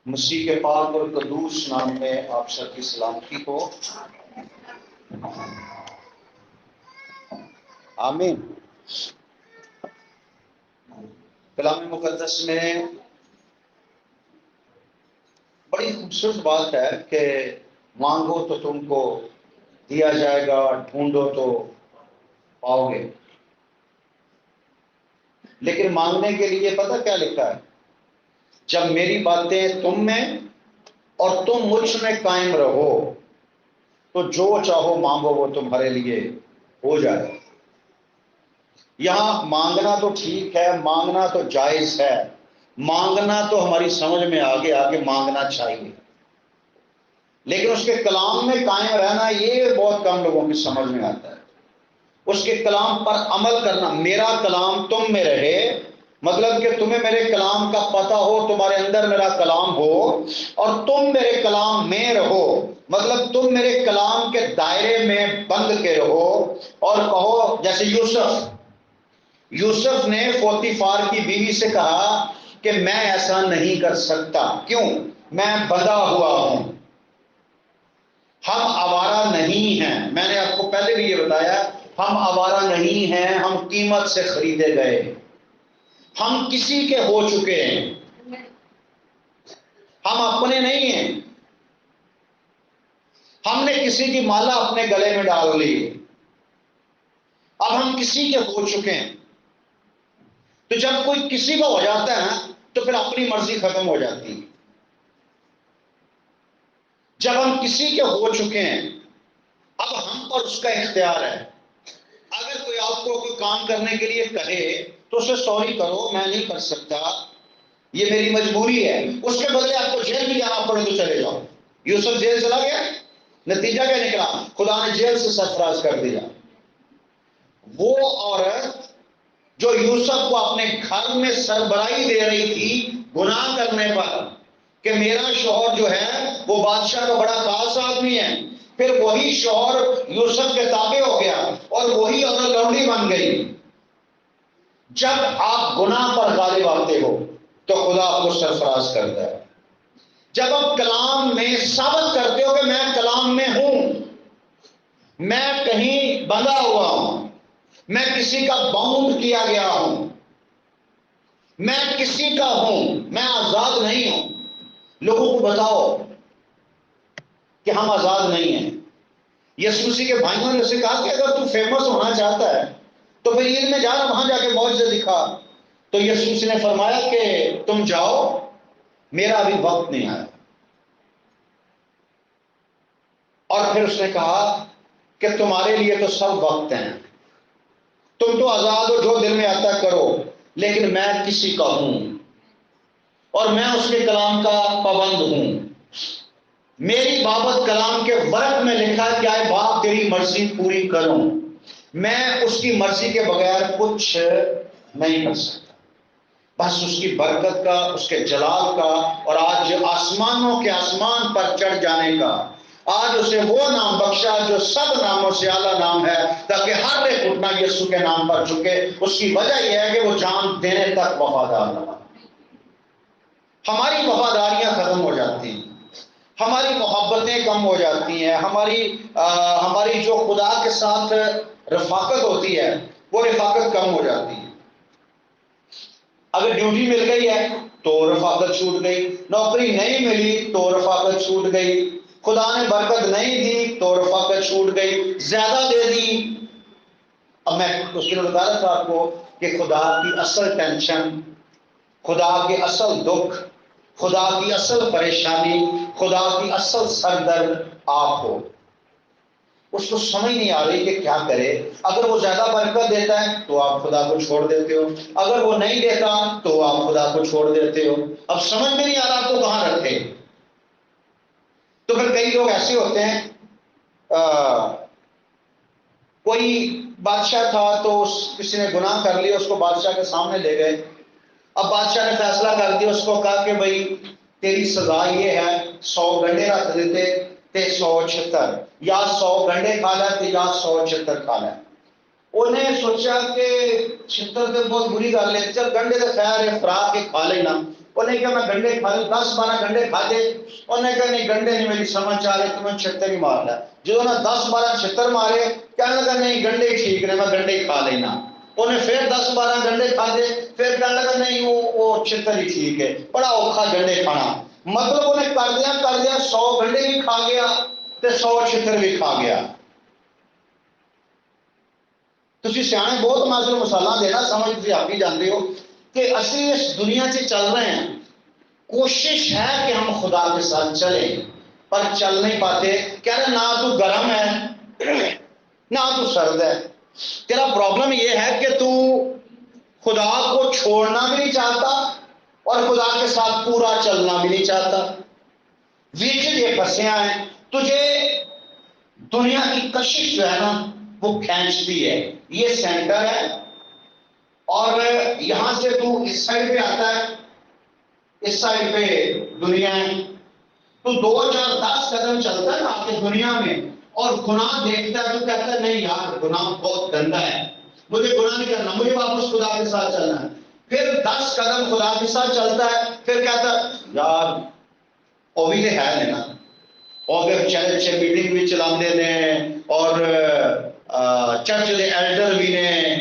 مسیح کے پاک اور قدوس نام میں آپ سب کی سلامتی ہو، آمین۔ کلام مقدس میں بڑی خوبصورت بات ہے کہ مانگو تو تم کو دیا جائے گا، ڈھونڈو تو پاؤ گے۔ لیکن مانگنے کے لیے پتہ کیا لکھا ہے؟ جب میری باتیں تم میں اور تم مجھ میں قائم رہو تو جو چاہو مانگو وہ تمہارے لیے ہو جائے۔ یہاں مانگنا تو ٹھیک ہے، مانگنا تو جائز ہے، مانگنا تو ہماری سمجھ میں آگے مانگنا چاہیے، لیکن اس کے کلام میں قائم رہنا یہ بہت کم لوگوں کی سمجھ میں آتا ہے۔ اس کے کلام پر عمل کرنا، میرا کلام تم میں رہے، مطلب کہ تمہیں میرے کلام کا پتہ ہو، تمہارے اندر میرا کلام ہو اور تم میرے کلام میں رہو، مطلب تم میرے کلام کے دائرے میں بند کے رہو اور کہو جیسے یوسف نے پوتیفار کی بیوی سے کہا کہ میں ایسا نہیں کر سکتا، کیوں؟ میں بندھا ہوا ہوں۔ ہم آوارہ نہیں ہیں، میں نے آپ کو پہلے بھی یہ بتایا، ہم آوارہ نہیں ہیں، ہم قیمت سے خریدے گئے، ہم کسی کے ہو چکے ہیں، ہم اپنے نہیں ہیں، ہم نے کسی کی مالا اپنے گلے میں ڈال لی، اب ہم کسی کے ہو چکے ہیں۔ تو جب کوئی کسی کا ہو جاتا ہے تو پھر اپنی مرضی ختم ہو جاتی ہے۔ جب ہم کسی کے ہو چکے ہیں اب ہم پر اس کا اختیار ہے۔ اگر کوئی آپ کو کوئی کام کرنے کے لیے کہے تو اسے سوری کرو، میں نہیں کر سکتا، یہ میری مجبوری ہے، اس کے بدلے آپ کو جیل بھی جانا پڑے تو چلے جاؤ۔ یوسف جیل چلا گیا، نتیجہ کیا نکلا؟ خدا نے جیل سے سرفراز کر دیا۔ وہ عورت جو یوسف کو اپنے گھر میں سربراہی دے رہی تھی گناہ کرنے پر کہ میرا شوہر جو ہے وہ بادشاہ کا بڑا خاص آدمی ہے، پھر وہی شوہر یوسف کے تابع ہو گیا اور وہی عورت لونڈی بن گئی۔ جب آپ گناہ پر غالب آتے ہو تو خدا آپ کو سرفراز کرتا ہے۔ جب آپ کلام میں ثابت کرتے ہو کہ میں کلام میں ہوں، میں کہیں بندھا ہوا ہوں، میں کسی کا باؤنڈ کیا گیا ہوں، میں کسی کا ہوں، میں آزاد نہیں ہوں۔ لوگوں کو بتاؤ کہ ہم آزاد نہیں ہیں۔ یسوع مسیح کے بھائیوں نے اسے کہا کہ اگر تو فیمس ہونا چاہتا ہے تو پھر عید میں جانا، وہاں جا کے معجزے دکھا۔ تو یسوع مسیح نے فرمایا کہ تم جاؤ، میرا ابھی وقت نہیں آیا۔ اور پھر اس نے کہا کہ تمہارے لیے تو سب وقت ہیں، تم تو آزاد ہو، جو دل میں آتا کرو، لیکن میں کسی کا ہوں اور میں اس کے کلام کا پابند ہوں۔ میری بابت کلام کے ورق میں لکھا ہے کہ آئے باپ تیری مرضی پوری کروں، میں اس کی مرضی کے بغیر کچھ نہیں کر سکتا۔ بس اس کی برکت کا، اس کے جلال کا، اور آج آسمانوں کے آسمان پر چڑھ جانے کا، آج اسے وہ نام بخشا جو سب ناموں سے اعلیٰ نام ہے، تاکہ ہر ایک گھٹنا یسوع کے نام پر جھکے۔ اس کی وجہ یہ ہے کہ وہ جان دینے تک وفادار رہا۔ ہماری وفاداریاں ختم ہو جاتی ہیں، ہماری محبتیں کم ہو جاتی ہیں، ہماری جو خدا کے ساتھ رفاقت ہوتی ہے وہ رفاقت کم ہو جاتی ہے۔ اگر ڈیوٹی مل گئی ہے تو رفاقت چھوٹ گئی، نوکری نہیں ملی تو رفاقت چھوٹ گئی، خدا نے برکت نہیں دی تو رفاقت چھوٹ گئی، زیادہ دے دی۔ اب میں اس دن بتا رہا تھا آپ کو کہ خدا کی اصل ٹینشن، خدا کے اصل دکھ، خدا کی اصل پریشانی، خدا کی اصل سردرد آپ ہو۔ اس کو سمجھ نہیں آ رہی کہ کیا کرے۔ اگر وہ زیادہ برکت دیتا ہے تو آپ خدا کو چھوڑ دیتے ہو، اگر وہ نہیں دیتا تو آپ خدا کو چھوڑ دیتے ہو۔ اب سمجھ میں نہیں آ رہا تو کہاں رکھے؟ تو پھر کئی لوگ ایسے ہوتے ہیں، کوئی بادشاہ تھا تو کسی نے گناہ کر لیا، اس کو بادشاہ کے سامنے لے گئے۔ اب بادشاہ نے فیصلہ کر دیا، اس کو کہا کہ بھائی تیری سزا یہ ہے، 100 گنڈے رکھ دیتے تے 100 چھتر، یا 100 گنڈے کھا لیتے یا 100 چھتر کھا لیتے۔ انہیں سوچا کہ چھتر تو بہت بری گل ہے، چل گنڈے تو خیر ہے خوراک کے کھا لینا. انہیں کہا میں گنڈے کھا لوں، 10-12 گنڈے کھاتے. انہیں کہا نہیں گنڈے نہیں میری سمجھ آ رہے، تمہیں چھتر ہی مارنا. جو انہیں 10-12 چھتر مارے، کہنے لگا نہیں گنڈے ہی ٹھیک نے، میں گنڈے ہی کھا لینا. انہیں پھر 10-12 گنڈے کھاتے، پھر کہنے لگا نہیں وہ چھتر ہی ٹھیک ہے. بڑا اوکھا گنڈے کھانا. مطلب انہیں کر دیا 100 گنڈے بھی کھا گیا تے 100 چھتر بھی کھا گیا. تسی سیانے بہت معذر مثالاں دینا سمجھ تسی آپ ہی جانتے ہو کہ اسی اس دنیا سے چل رہے ہیں. کوشش ہے کہ ہم خدا کے ساتھ چلیں پر چل نہیں پاتے. کہہ رہے نہ تو گرم ہے نہ تو سرد ہے. تیرا پرابلم یہ ہے کہ تو خدا کو چھوڑنا بھی نہیں چاہتا اور خدا کے ساتھ پورا چلنا بھی نہیں چاہتا. بیچ یہ پھنسیاں ہیں. تجھے دنیا کی کشش جو ہے نا وہ کھینچتی ہے. یہ سینٹر ہے اور یہاں سے تو اس سائڈ پہ آتا ہے، اس سائڈ پہ دنیا ہے. تو 2-4-10 قدم چلتا ہے نا آپ کی دنیا میں اور گناہ دیکھتا ہے تو کہتا ہے نہیں یار گناہ بہت گندا ہے، مجھے گناہ نہیں کرنا، مجھے واپس خدا کے ساتھ چلنا ہے. پھر 10 قدم خدا کے ساتھ چلتا ہے، پھر کہتا ہے یار وہ بھی تو ہے نا، اور چرچ میٹنگ بھی چلاتے ہیں اور چرچ کے ایلڈر بھی نے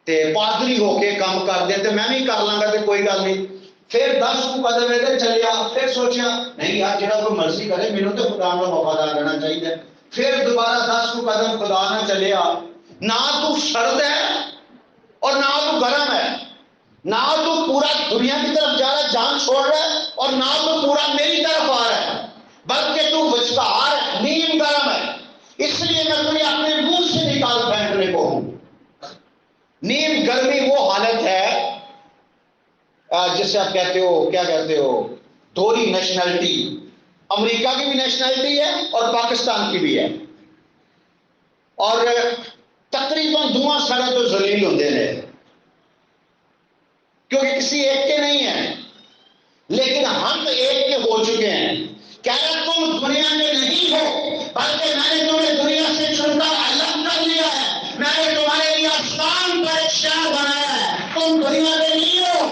تے پادری ہو کے کام کرتے تے میں بھی کر لاں گا تے کوئی گل نہیں. پھر 10 قدم ادھر چلیا، پھر سوچیا نہیں یار جہاں کوئی مرضی کرے میرے تو خدا میں وفادار رہنا چاہیے. پھر دوبارہ 10 قدم خدا نہ چلیا. نہ تو سرد ہے اور نہ تو گرم ہے، نہ تو پورا دنیا کی طرف جا رہا جان چھوڑ رہا ہے اور نہ تو پورا میری طرف آ رہا ہے، بلکہ تو وچکار ہے، نیم گرم ہے. اس لیے میں تمہیں اپنے منہ سے نکال پھینکنے کو ہوں. نیم گرمی وہ حالت ہے جسے آپ کہتے ہو کیا کہتے ہو دوہری نیشنلٹی. امریکہ کی بھی نیشنلٹی ہے اور پاکستان کی بھی ہے اور تقریباً دونوں سڑے تو ذلیل ہوتے ہیں کیونکہ کسی ایک کے نہیں ہیں، لیکن ہم ایک کے ہو چکے ہیں. کہہ رہا تم دنیا میں نہیں ہو بلکہ میں نے تمہیں دنیا سے چن کر الگ کر لیا ہے، میں نے تمہارے لیے آسمان پر ایک شہر بنایا ہے. تم دنیا میں نہیں ہو،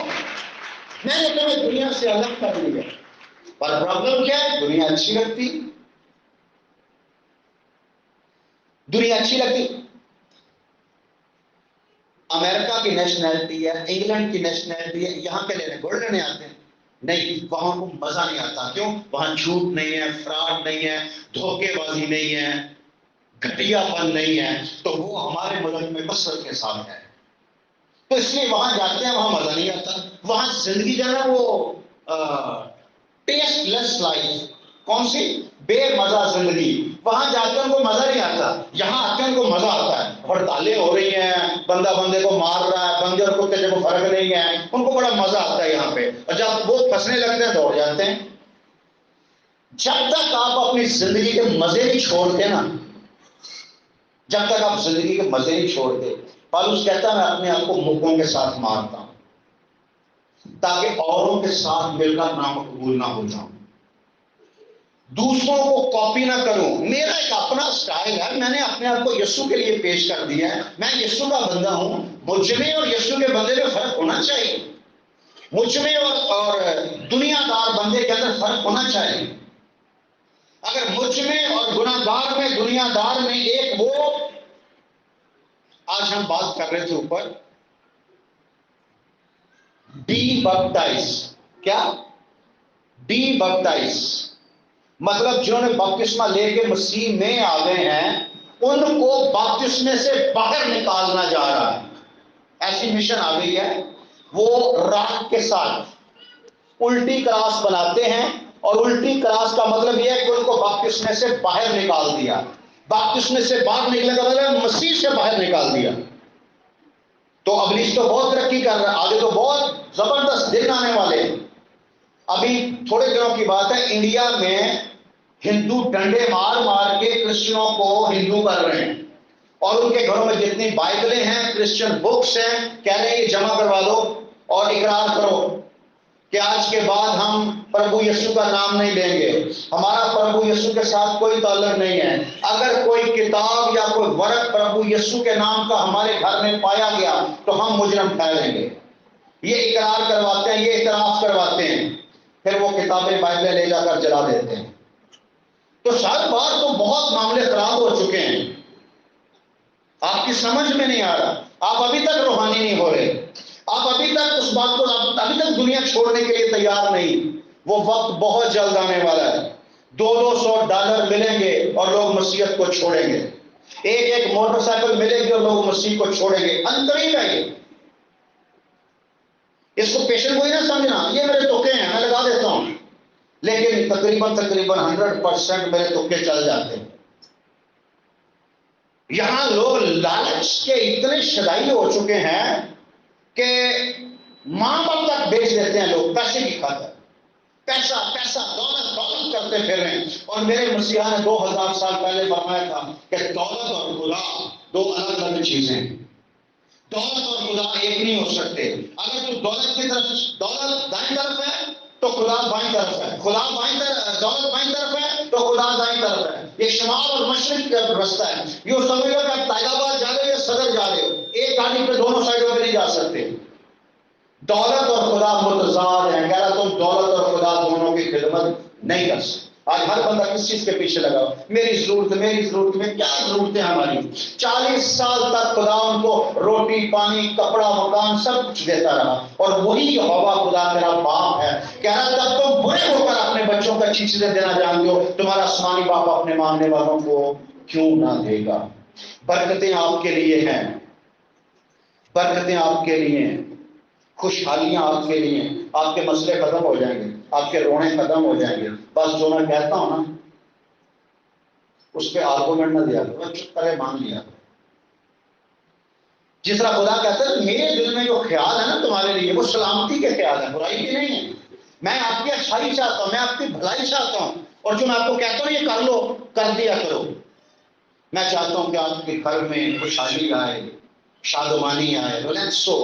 میں نے تمہیں دنیا سے الگ کر لیا. پر پرابلم کیا ہے؟ دنیا اچھی لگتی، دنیا اچھی لگتی. امریکہ کی نیشنلٹی ہے، انگلینڈ کی نیشنلٹی ہے، یہاں کے لینے گوڑ لینے آتے ہیں نہیں، وہاں کو مزہ نہیں آتا. کیوں؟ وہاں جھوٹ نہیں ہے، فراڈ نہیں ہے، دھوکے بازی نہیں ہے، گھٹیا پن نہیں ہے. تو وہ ہمارے ملک میں کثرت کے ساتھ ہے، تو اس لیے وہاں جاتے ہیں، وہاں مزہ نہیں آتا. وہاں زندگی جو ہے نا وہ ٹیسٹ لیس لائف، کون سی بے مزہ زندگی. وہاں جاتے ہیں ان کو مزہ نہیں آتا، یہاں آتے ہیں ان کو مزہ آتا ہے. ہڑتالیں ہو رہی ہیں، بندہ بندے کو مار رہا ہے، بندے اور کتے کو فرق نہیں ہے، ان کو بڑا مزہ آتا ہے یہاں پہ. اور جب وہ پھنسنے لگتے ہیں دوڑ جاتے ہیں. جب تک آپ اپنی زندگی کے مزے نہیں چھوڑتے نا، جب تک آپ زندگی کے مزے نہیں چھوڑتے، پالوس کہتا ہے میں اپنے آپ کو مکوں کے ساتھ مارتا ہوں تاکہ اوروں کے ساتھ مل کر نامقبول نہ ہو جاؤں، دوسروں کو کاپی نہ کروں. میرا ایک اپنا سٹائل ہے، میں نے اپنے آپ کو یسوع کے لیے پیش کر دیا ہے. میں یسوع کا بندہ ہوں. مجھ میں اور یسوع کے بندے میں فرق ہونا چاہیے، مجھ میں اور دنیا دار بندے کے اندر فرق ہونا چاہیے. اگر مجھ میں اور گناہ گار میں دنیا دار میں ایک وہ، آج ہم بات کر رہے تھے اوپر ڈی بپٹائز. کیا؟ ڈی بپٹائز مطلب جنہوں نے بپتسمہ لے کے مسیح میں آ گئے ہیں ان کو بپتسمے سے باہر نکالنا جا رہا ہے. ایسی مشن آ گئی ہے. وہ راک کے ساتھ الٹی کراس بناتے ہیں اور الٹی کراس کا مطلب یہ ہے کہ ان کو بپتسمے سے باہر نکال دیا. بپتسمے سے باہر نکلنے کا مطلب مسیح سے باہر نکال دیا. تو ابلیس تو بہت ترقی کر رہا ہے، آگے تو بہت زبردست دن آنے والے ہیں. ابھی تھوڑے دنوں کی بات ہے، انڈیا میں ہندو ڈنڈے مار مار کے کرسچنوں کو ہندو کر رہے ہیں اور ان کے گھروں میں جتنی بائبلیں ہیں، کرسچن بکس ہیں، کہہ رہے ہیں یہ جمع کروا دو اور اقرار کرو. کہ آج کے بعد ہم پربھو یسوع کا نام نہیں لیں گے، ہمارا پربھو یسوع کے ساتھ کوئی تعلق نہیں ہے۔ اگر کوئی کتاب یا کوئی ورق پربھو یسوع کے نام کا ہمارے گھر میں پایا گیا تو ہم مجرم ٹھہریں گے۔ یہ اقرار کرواتے ہیں، یہ اعتراف کرواتے ہیں، پھر وہ کتابیں بائبلیں لے جا کر جلا دیتے ہیں۔ تو ہر بار تو بہت معاملے خراب ہو چکے ہیں، آپ کی سمجھ میں نہیں آ رہا، آپ ابھی تک روحانی نہیں ہو رہے، آپ ابھی تک اس بات کو، ابھی تک دنیا چھوڑنے کے لیے تیار نہیں۔ وہ وقت بہت جلد آنے والا ہے، $200 ملیں گے اور لوگ مسیحیت کو چھوڑیں گے، ایک موٹر سائیکل ملے گی اور لوگ مسیح کو چھوڑیں گے، انتری ہے یہ۔ اس کو پیشن گوئی نہ سمجھنا، یہ میرے تکے ہیں، میں لگا دیتا ہوں، لیکن تقریباً 100% میرے تکے چل جاتے ہیں۔ یہاں لوگ لالچ کے اتنے شدائی ہو چکے ہیں کہ ماں باپ تک بیچ دیتے ہیں لوگ پیسے کی خاطر، پیسہ پیسہ دولت دولت کرتے پھر رہے ہیں۔ اور میرے مسیحا نے 2000 سال پہلے فرمایا تھا کہ دولت اور خدا دو الگ الگ چیزیں ہیں، دولت اور خدا ایک نہیں ہو سکتے۔ اگر تو دولت کی طرف، دولت دائیں طرف ہے تو خدا بائیں طرف ہے، خدا بائیں طرف، دولت بائیں طرف ہے تو خدا دائیں طرف ہے۔ یہ شمال اور مشرق کا رستہ ہے، یہ سمجھ لو کہ آپ تائید آباد جا رہے ہو یا صدر جا رہے ہو، ایک گاڑی پہ دونوں سائڈوں پہ نہیں جا سکتے۔ دولت اور خدا متضاد ہیں، کہہ رہا تم دولت اور خدا دونوں کی خدمت نہیں کر سکتے۔ آج ہر بندہ کس چیز کے پیچھے لگا، میری ضرورت میں کیا ضرورتیں ہماری؟ 40 سال تک خدا ان کو روٹی پانی کپڑا مکان سب کچھ دیتا رہا، اور وہی ہوا خدا میرا باپ ہے، کہہ رہا تب تم برے ہو کر اپنے بچوں کو اچھی چیزیں دینا جانتے ہو، تمہارا آسمانی باپ اپنے ماننے والوں کو کیوں نہ دے گا؟ برکتیں آپ کے لیے ہیں، برکتیں آپ کے لیے ہیں، خوشحالیاں آپ کے لیے ہیں، آپ کے مسئلے ختم ہو جائیں گے، آپ کے رونے ختم ہو جائیں گے۔ بس جو میں کہتا ہوں نا اس پہ آرگومنٹ نہ دیا کرو، چپ کرے مان لیا کرو۔ جس طرح خدا کہتا ہے میرے دل میں جو خیال ہے نا تمہارے لیے وہ سلامتی کے خیال ہے، برائی کے نہیں ہے۔ میں آپ کی اچھائی چاہتا ہوں، میں آپ کی بھلائی چاہتا ہوں، اور جو میں آپ کو کہتا ہوں یہ کر لو، کر دیا کرو۔ میں چاہتا ہوں کہ آپ کے گھر میں خوشحالی آئے، شادمانی آئے، ریلیکس ہو،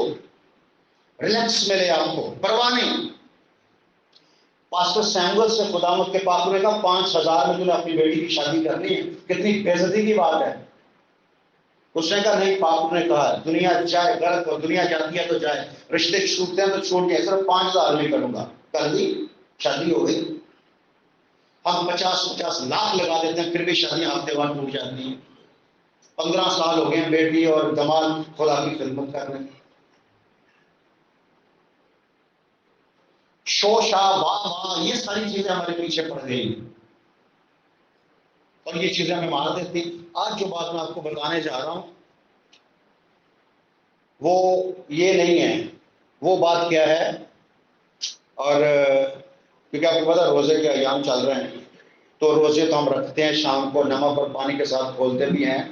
ریلیکس ملے آپ کو، پرواہ نہیں۔ پاسٹر سیمول سے خداوند کے پاک نے کہا 5000 میں جو اپنی بیٹی کی شادی کرنی ہے، کتنی بے عزتی کی بات ہے۔ اس نے کہا نہیں، پاک نے کہا دنیا جائے غلط، اور دنیا جاتی ہے تو جائے، رشتے چھوٹتے ہیں تو چھوٹ گئے، صرف 5000 میں کروں گا، کر دی، شادی ہو گئی۔ ہم 50 لاکھ لگا دیتے ہیں پھر بھی شادیاں ہفتے بعد ٹوٹ جاتی ہیں۔ 15 سال ہو گئے ہیں بیٹی اور دماد خدا کی خدمت کر رہے ہیں، شوشا واہ واہ یہ ساری چیزیں ہمارے پیچھے پڑ گئی اور یہ چیزیں ہمیں مار دیتی۔ آج جو بات میں آپ کو بتانے جا رہا ہوں وہ یہ نہیں ہے، وہ بات کیا ہے، اور کیونکہ آپ کو پتا روزے کے ایام چل رہے ہیں تو روزے تو ہم رکھتے ہیں، شام کو نمک اور پانی کے ساتھ کھولتے بھی ہیں۔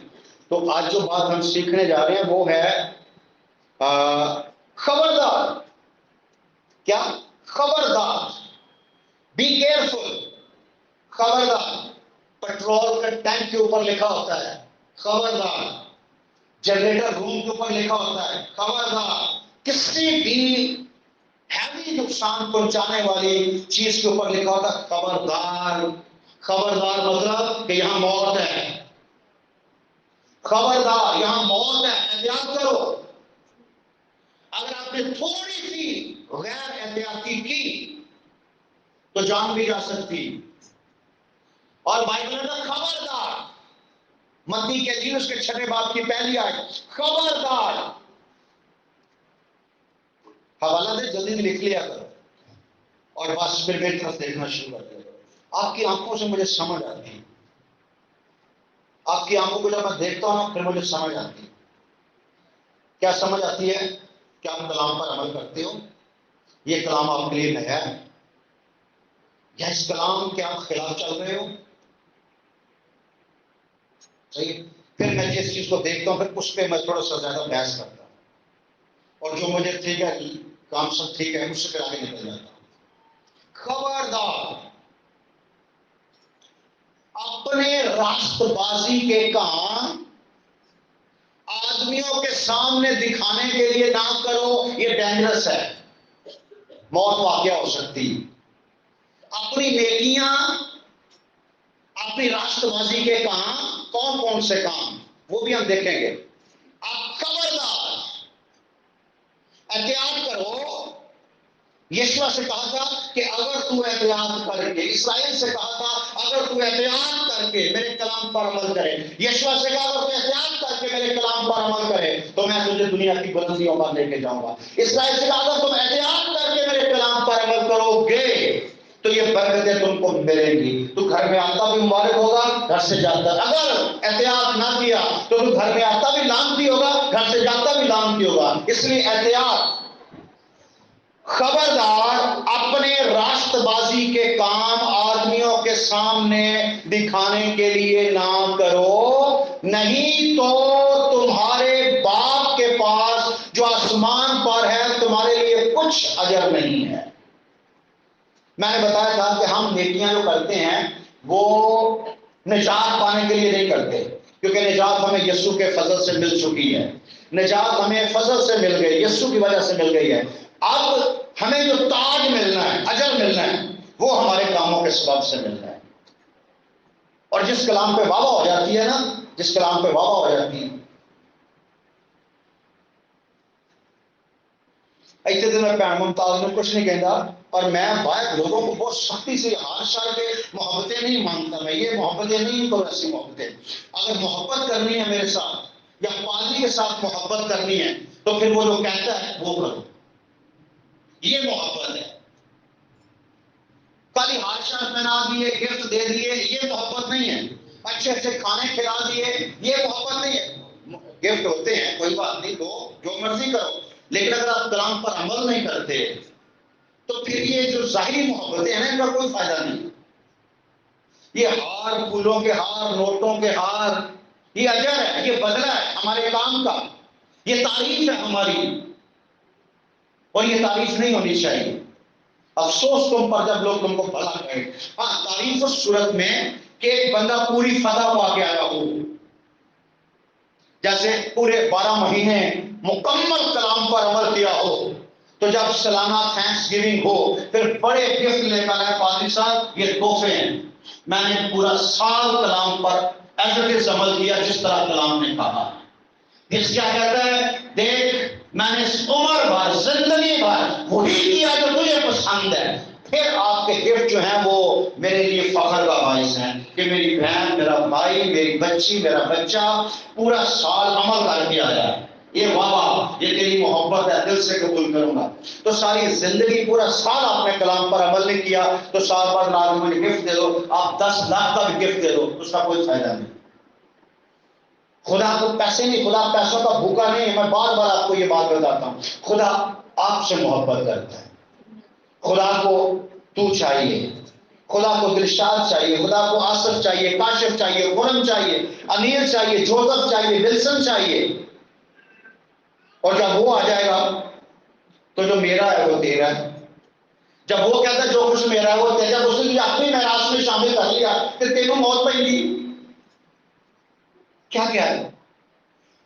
تو آج جو بات ہم سیکھنے جا رہے ہیں وہ ہے خبردار۔ کیا؟ خبردار، بی کیئرفل، خبردار۔ پیٹرول کے ٹینک کے اوپر لکھا ہوتا ہے خبردار، جنریٹر روم کے اوپر لکھا ہوتا ہے خبردار، کسی بھی ہیوی نقصان پہنچانے والی چیز کے اوپر لکھا ہوتا ہے خبردار۔ خبردار مطلب کہ یہاں موت ہے، خبردار یہاں موت ہے، احتیاط کرو۔ اگر آپ نے تھوڑی سی غیر احتیاطی کی تو جان بھی جا سکتی۔ اور بائبل میں خبردار، متی کے انجیل اس کے 6 باب کی پہلی آیت، خبردار۔ حوالہ دے جلدی لکھ لیا کرو اور بس پھر میری طرف دیکھنا شروع کر دیا کرو۔ آپ کی آنکھوں سے مجھے سمجھ آتی ہے، آپ کی آنکھوں کو جب میں دیکھتا ہوں پھر مجھے سمجھ آتی ہے۔ کیا سمجھ آتی ہے؟ کہ آپ کلام پر عمل کرتے ہو، یہ کلام آپ کے لیے نیا ہے، یا اس کلام کے آپ خلاف چل رہے ہو؟ صحیح۔ پھر میں جس چیز کو دیکھتا ہوں پھر اس پہ میں تھوڑا سا زیادہ بحث کرتا ہوں، اور جو مجھے ٹھیک ہے کام سب ٹھیک ہے اس سے پھر آگے نکل جاتا ہوں۔ خبردار، اپنے راست بازی کے کام آدمیوں کے سامنے دکھانے کے لیے نہ کرو، یہ ڈینجرس ہے۔ موت واقع ہو سکتی. اپنی نیکیاں، اپنی راست بازی کے کام، کون کون سے کام، وہ بھی ہم دیکھیں گے. اب خبردار، احتیاط کرو. یشوع سے کہا تھا کہ اگر تو احتیاط کر کے، اسرائیل سے کہا تھا اگر تو احتیاط کر کے میرے کلام پر عمل کرے. یشوع سے کہا اگر تو احتیاط کر کے میرے کلام پر عمل کرے تو میں تجھے دنیا کی بلندیوں پر لے کے جاؤں گا. اسرائیل سے کہا اگر تم احتیاط کر کے میرے کلام پر عمل کرو گے تو یہ برکتیں تم کو ملیں گی. تو گھر میں آتا بھی مبارک ہوگا، گھر سے جاتا. اگر احتیاط نہ کیا تو گھر میں آتا بھی لعنتی ہوگا، گھر سے جاتا بھی لعنتی ہوگا. اس لیے احتیاط. خبردار، اپنے راست بازی کے کام آدمیوں کے سامنے دکھانے کے لیے نہ کرو، نہیں تو تمہارے باپ کے پاس جو آسمان پر ہے تمہارے لیے کچھ اجر نہیں ہے. میں نے بتایا تھا کہ ہم نیکیاں جو کرتے ہیں وہ نجات پانے کے لیے نہیں کرتے، کیونکہ نجات ہمیں یسوع کے فضل سے مل چکی ہے. نجات ہمیں فضل سے مل گئی، یسوع کی وجہ سے مل گئی ہے. اب ہمیں جو تاج ملنا ہے، اجر ملنا ہے، وہ ہمارے کاموں کے سبب سے ملنا ہے. اور جس کلام پہ واہ ہو جاتی ہے نا، جس کلام پہ واہ ہو جاتی ہے، ایسے تو میں پیغام ممتاز میں کچھ نہیں کہتا، اور میں باہر لوگوں کو بہت سختی سے ہار شار کے محبتیں نہیں مانگتا. میں یہ محبتیں نہیں تو ایسی محبتیں. اگر محبت کرنی ہے میرے ساتھ یا پادری کے ساتھ محبت کرنی ہے تو پھر وہ جو کہتا ہے وہ کرو. یہ محبت ہے. خالی ہار شار پہنا دیے، گفٹ دے دیے، یہ محبت نہیں ہے. اچھے اچھے کھانے کھلا دیے، یہ محبت نہیں ہے. گفٹ ہوتے ہیں، کوئی بات نہیں، دو جو مرضی کرو، لیکن اگر آپ کلام پر عمل نہیں کرتے تو پھر یہ جو ظاہری محبتیں ہیں ان کا کوئی فائدہ نہیں. یہ ہار، پھولوں کے ہار، نوٹوں کے ہار، یہ اجر ہے، یہ بدلہ ہے ہمارے کام کا، یہ تعریف ہے ہماری، اور یہ تعریف نہیں ہونی چاہیے. افسوس تم پر جب لوگ تم کو بھلا کہیں. ہاں، تعریف اس صورت میں کہ ایک بندہ پوری فتح پا کے آیا ہو، جیسے پورے 12 مہینے مکمل کلام پر عمل کیا ہو، تو جب سالانہ تھینکس گیونگ ہو پھر بڑے گفٹ لے کر آئے، پادری صاحب یہ تحفے ہیں، میں نے پورا سال کلام پر ایز اٹ از عمل کیا جس طرح کلام نے کہا. اس کیا کہتا ہے، دیکھ میں نے اس عمر بھر، زندگی بھر وہی کیا جو تجھے پسند ہے. پھر آپ کے گفٹ جو ہیں وہ میرے لیے فخر کا باعث ہیں کہ میری بہن، میرا بھائی، میری بچی، میرا بچہ پورا سال عمل کر کے آیا. یہ واہ، یہ تیری محبت ہے، دل سے قبول کروں گا. تو ساری زندگی پورا سال آپ نے کلام پر عمل نہیں کیا تو سال بعد لاکھ مجھے گفٹ دے دو، آپ 10 لاکھ کا بھی گفٹ دے دو، اس کا کوئی فائدہ نہیں. خدا کو پیسے نہیں، خدا پیسوں کا بھوکا نہیں ہے. میں بار بار آپ کو یہ بات بتاتا ہوں، خدا آپ سے محبت کرتا ہے. خدا کو تو چاہیے، خدا کو دلشاد چاہیے، خدا کو آصف چاہیے، کاشف چاہیے، غرم چاہیے، انیل چاہیے، جوزف چاہیے، ولسن چاہیے. اور جب وہ آ جائے گا تو جو میرا ہے وہ تیرا ہے. جب وہ کہتا ہے جو کچھ میرا ہے وہ تیرا، جب اس نے اپنی میراث میں شامل کر لیا کہ تینوں موت پہ دی، کیا کیا ہے؟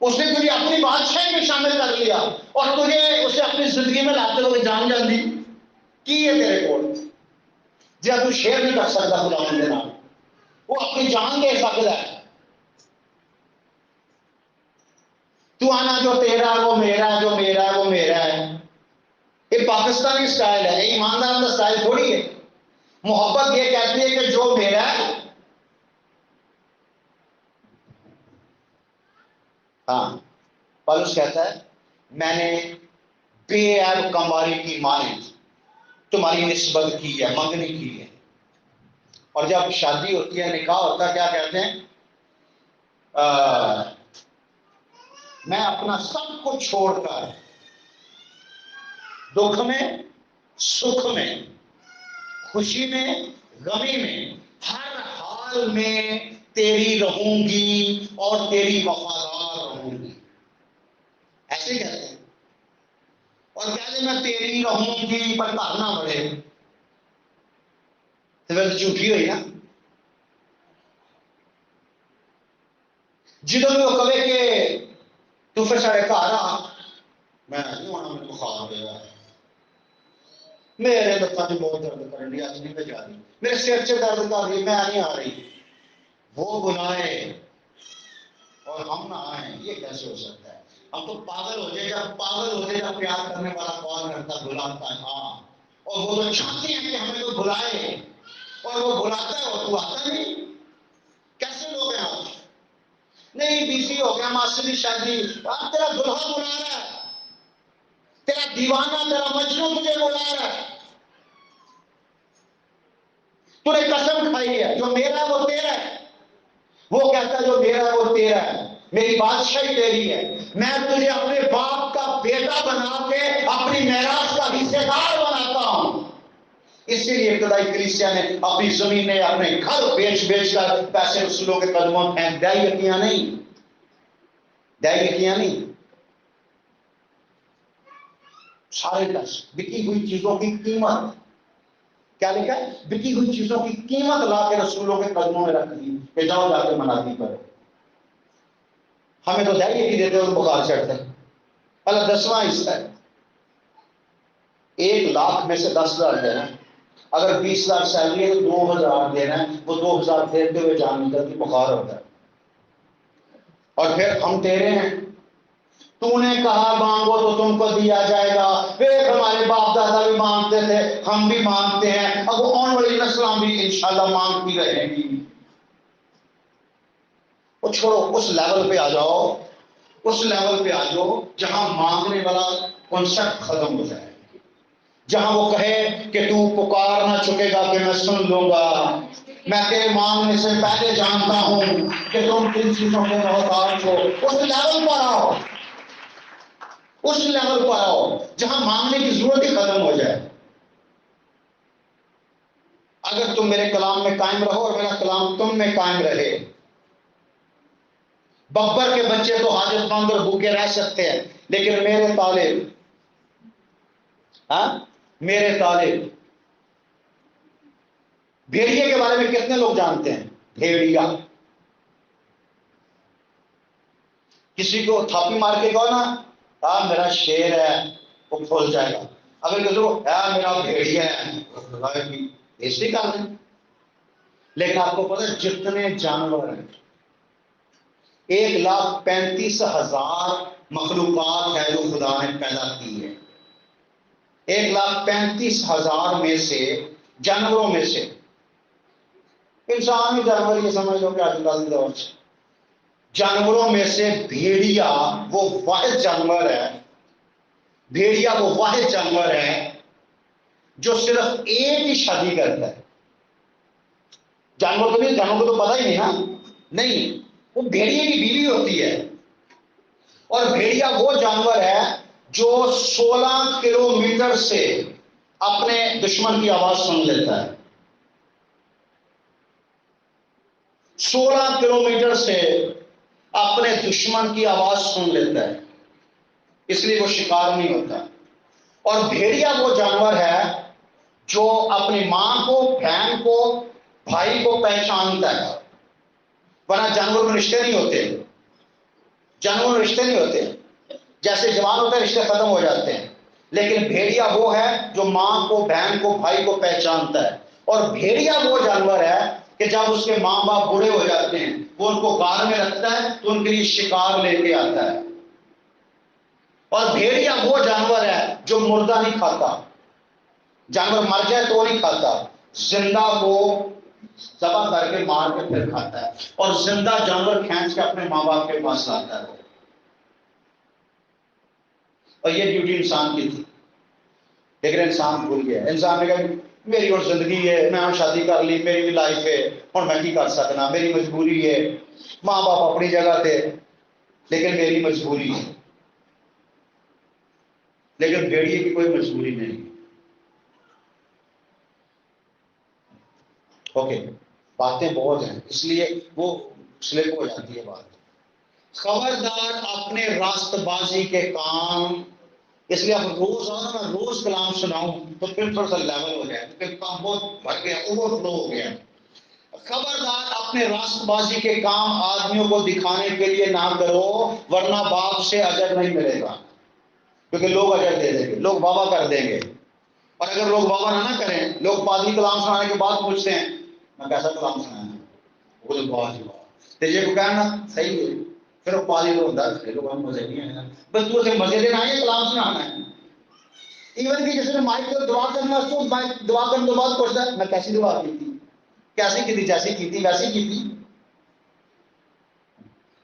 اس نے تجھے اپنی بادشاہی میں شامل کر لیا اور تجھے اسے اپنی زندگی میں لاتے ہوئے جان جان دی کی ہے تیرے کو. جب تو شیئر نہیں کر سکتا خدا کے نام، وہ اپنی جان دے سکتا ہے. تو آنا جو تیرا وہ میرا، جو میرا وہ میرا ہے. یہ پاکستانی سٹائل ہے، ایماندار کا سٹائل تھوڑی ہے. محبت یہ کہتی ہے کہ جو میرا ہے، ہاں پالوس کہتا ہے میں نے بے عیب کماری کی مانند تمہاری نسبت کی ہے، منگنی کی ہے. اور جب شادی ہوتی ہے، نکاح ہوتا ہے، کیا کہتے ہیں، میں اپنا سب کچھ چھوڑ کر دکھ میں، سکھ میں، خوشی میں، غمی میں، ہر حال میں تیری رہوں گی اور تیری وفادار رہوں گی. ایسے کہتے ہیں. اور کہتے میں تیری رہوں گی پر کرنا پڑے تو پھر جھوٹھی ہوئی نا. جدو بھی وہ کہے کہ تو پھر سارے گھر آ، میں نہیں ہونا، مجھے بخار ہو گیا. میرے لتاں بہت درد کر رہی، آج نہیں میں جا رہی، میرے سر سے درد کر رہی، میں نہیں آ رہی. وہ بلائے اور ہم نہ آئیں، یہ کیسے ہو سکتا ہے؟ ہم تو پاگل ہو جائے، جب پاگل ہو جائے جب پیار کرنے والا کال کرتا بلاتا ہے. ہاں، اور وہ تو چاہتے ہیں کہ ہمیں تو بلائے، اور وہ بلاتا ہے اور تو آتا نہیں. کیسے لوگ ہیں آپ؟ نہیں بیسی ہو گیا، ماسی کی شادی، اب تیرا دلہا بلا رہا ہے، تیرا دیوانہ تیرا مجنون تجھے بلا رہا ہے. تو نے قسم کھائی ہے جو میرا ہے وہ تیرا ہے. وہ کہتا ہے جو میرا ہے وہ تیرا ہے، میری بادشاہی تیری ہے، میں تجھے اپنے باپ کا بیٹا بنا کے اپنی میراث کا حصے دار بناتا ہوں. اسی لیے ابتدائی کلیسیا نے اپنی زمینیں اپنے گھر بیچ بیچ کر پیسے رسولوں کے قدموں میں پھینک دیا. یہ کیا نہیں، دیا کیا نہیں، سارے پیسے، بکی ہوئی چیزوں کی قیمت، کیا لکھا ہے؟ بکی ہوئی چیزوں کی قیمت لا کے رسولوں کے قدموں میں رکھ دی کہ جاؤ جا کے منادی کرو. ہمیں تو دہی کی دیتے اور بخار چڑھتے ہیں. اللہ 10واں حصہ ہے، 1,00,000 میں سے 10,000 دینا. اگر 20,000 سیلری ہے تو 2,000 دینا ہے. وہ 2,000 دیتے ہوئے جان نکلتی، بخار ہوتا ہے. اور پھر ہم تیرے ہیں، تو نے کہا مانگو تو تم کو دیا جائے گا. پھر ہمارے باپ دادا بھی مانگتے تھے، ہم بھی مانگتے ہیں، اب وہ آنے والی نسلیں بھی انشاءاللہ مانگتی رہیں گی. وہ چھوڑو، اس لیول پہ آ جاؤ، اس لیول پہ آ جاؤ جہاں مانگنے والا کنسپٹ ختم ہو جائے، جہاں وہ کہے کہ تو پکار نہ چکے گا کہ میں سن لوں گا، میں تیرے مانگنے سے پہلے جانتا ہوں کہ تم کن چیزوں کے محتاج ہو. اس لیول پر آؤ، اس لیول پر آؤ جہاں مانگنے کی ضرورت ہی ختم ہو جائے. اگر تم میرے کلام میں قائم رہو اور میرا کلام تم میں قائم رہے. ببر کے بچے تو حاجت مند اور بھوکے رہ سکتے ہیں، لیکن میرے طالب، ہاں میرے طالب، بھیڑیے کے بارے میں کتنے لوگ جانتے ہیں؟ بھیڑیا، کسی کو تھاپی مار کے کہو نا ہاں میرا شیر ہے، وہ کھول جائے گا. اگر کسی کو میرا بھیڑیا ہے ایسی کر دیں. لیکن آپ کو پتا جتنے جانور ہیں، 1,35,000 مخلوقات ہے جو خدا نے پیدا کی ہے. 1,35,000 میں سے، جانوروں میں سے، انسان ہی جانور یہ سمجھ لو کہ آج کل کے دور سے، جانوروں میں سے بھیڑیا وہ واحد جانور ہے، بھیڑیا وہ واحد جانور ہے جو صرف ایک ہی شادی کرتا ہے. جانور تو نہیں، جانور کو تو پتا ہی نہیں نا، نہیں، وہ بھیڑیے کی بیوی ہوتی ہے. اور بھیڑیا وہ جانور ہے جو 16 کلومیٹر سے اپنے دشمن کی آواز سن لیتا ہے. 16 کلومیٹر سے اپنے دشمن کی آواز سن لیتا ہے، اس لیے وہ شکار نہیں ہوتا. اور بھیڑیا وہ جانور ہے جو اپنی ماں کو، بہن کو، بھائی کو پہچانتا ہے. ورنہ جانور میں رشتے نہیں ہوتے، جانور میں رشتے نہیں ہوتے. جیسے جوان ہوتے ہیں رشتے ختم ہو جاتے ہیں، لیکن بھیڑیا وہ ہے جو ماں کو، بہن کو، بھائی کو پہچانتا ہے. اور بھیڑیا وہ جانور ہے کہ جب اس کے ماں باپ بوڑھے ہو جاتے ہیں وہ ان کو غار میں رکھتا ہے تو ان کے لیے شکار لے کے آتا ہے. اور بھیڑیا وہ جانور ہے جو مردہ نہیں کھاتا، جانور مر جائے تو نہیں کھاتا، زندہ کو ذبح کر کے مار کے پھر کھاتا ہے، اور زندہ جانور کھینچ کے اپنے ماں باپ کے پاس لاتا ہے. اور یہ ڈیوٹی انسان کی تھی، لیکن انسان بھول گیا. انسان نے کہا میری اور زندگی ہے، میں اور شادی کر لی، میری بھی لائف ہے، اور میں نہیں کر سکنا، میری مجبوری ہے. ماں باپ اپنی جگہ تھے لیکن میری مجبوری ہے. لیکن بھیڑیے کی کوئی مجبوری نہیں. اوکے، باتیں بہت ہیں اس لیے وہ سلپ ہو جاتی ہے بات. خبردار اپنے راست بازی کے کام، اس لیے آپ روز آنا، میں روز کلام سناؤں تو پھر تھوڑا سا لیول ہو جائے کیونکہ کام بہت بڑھ گیا، اوور فلو ہو گیا. خبردار اپنے راست بازی کے کام آدمیوں کو دکھانے کے لیے نہ کرو، ورنہ باپ سے اجر نہیں ملے گا. کیونکہ لوگ اجر دے دیں گے، لوگ بابا کر دیں گے. اور اگر لوگ بابا نہ کریں، لوگ پادری کلام سنانے کے بعد پوچھتے ہیں میں کیسا کلام سنایا ہے، وہ تو بہت ہی بات تجھے کو کہنا صحیح ہے، پھر وہ پادری لوگ درد ہے، لوگ ہم مزے نہیں ہے، بس تو اسے مزے دینا ہے، کلام سنانا ہے۔ ایون کہ جس نے مائک پر دعا کرنا اس کو دعا کرنے کے بعد پوچھتا ہے میں کیسی دعا کی تھی، کیسی کی تھی، جیسی کی تھی ویسی کی تھی۔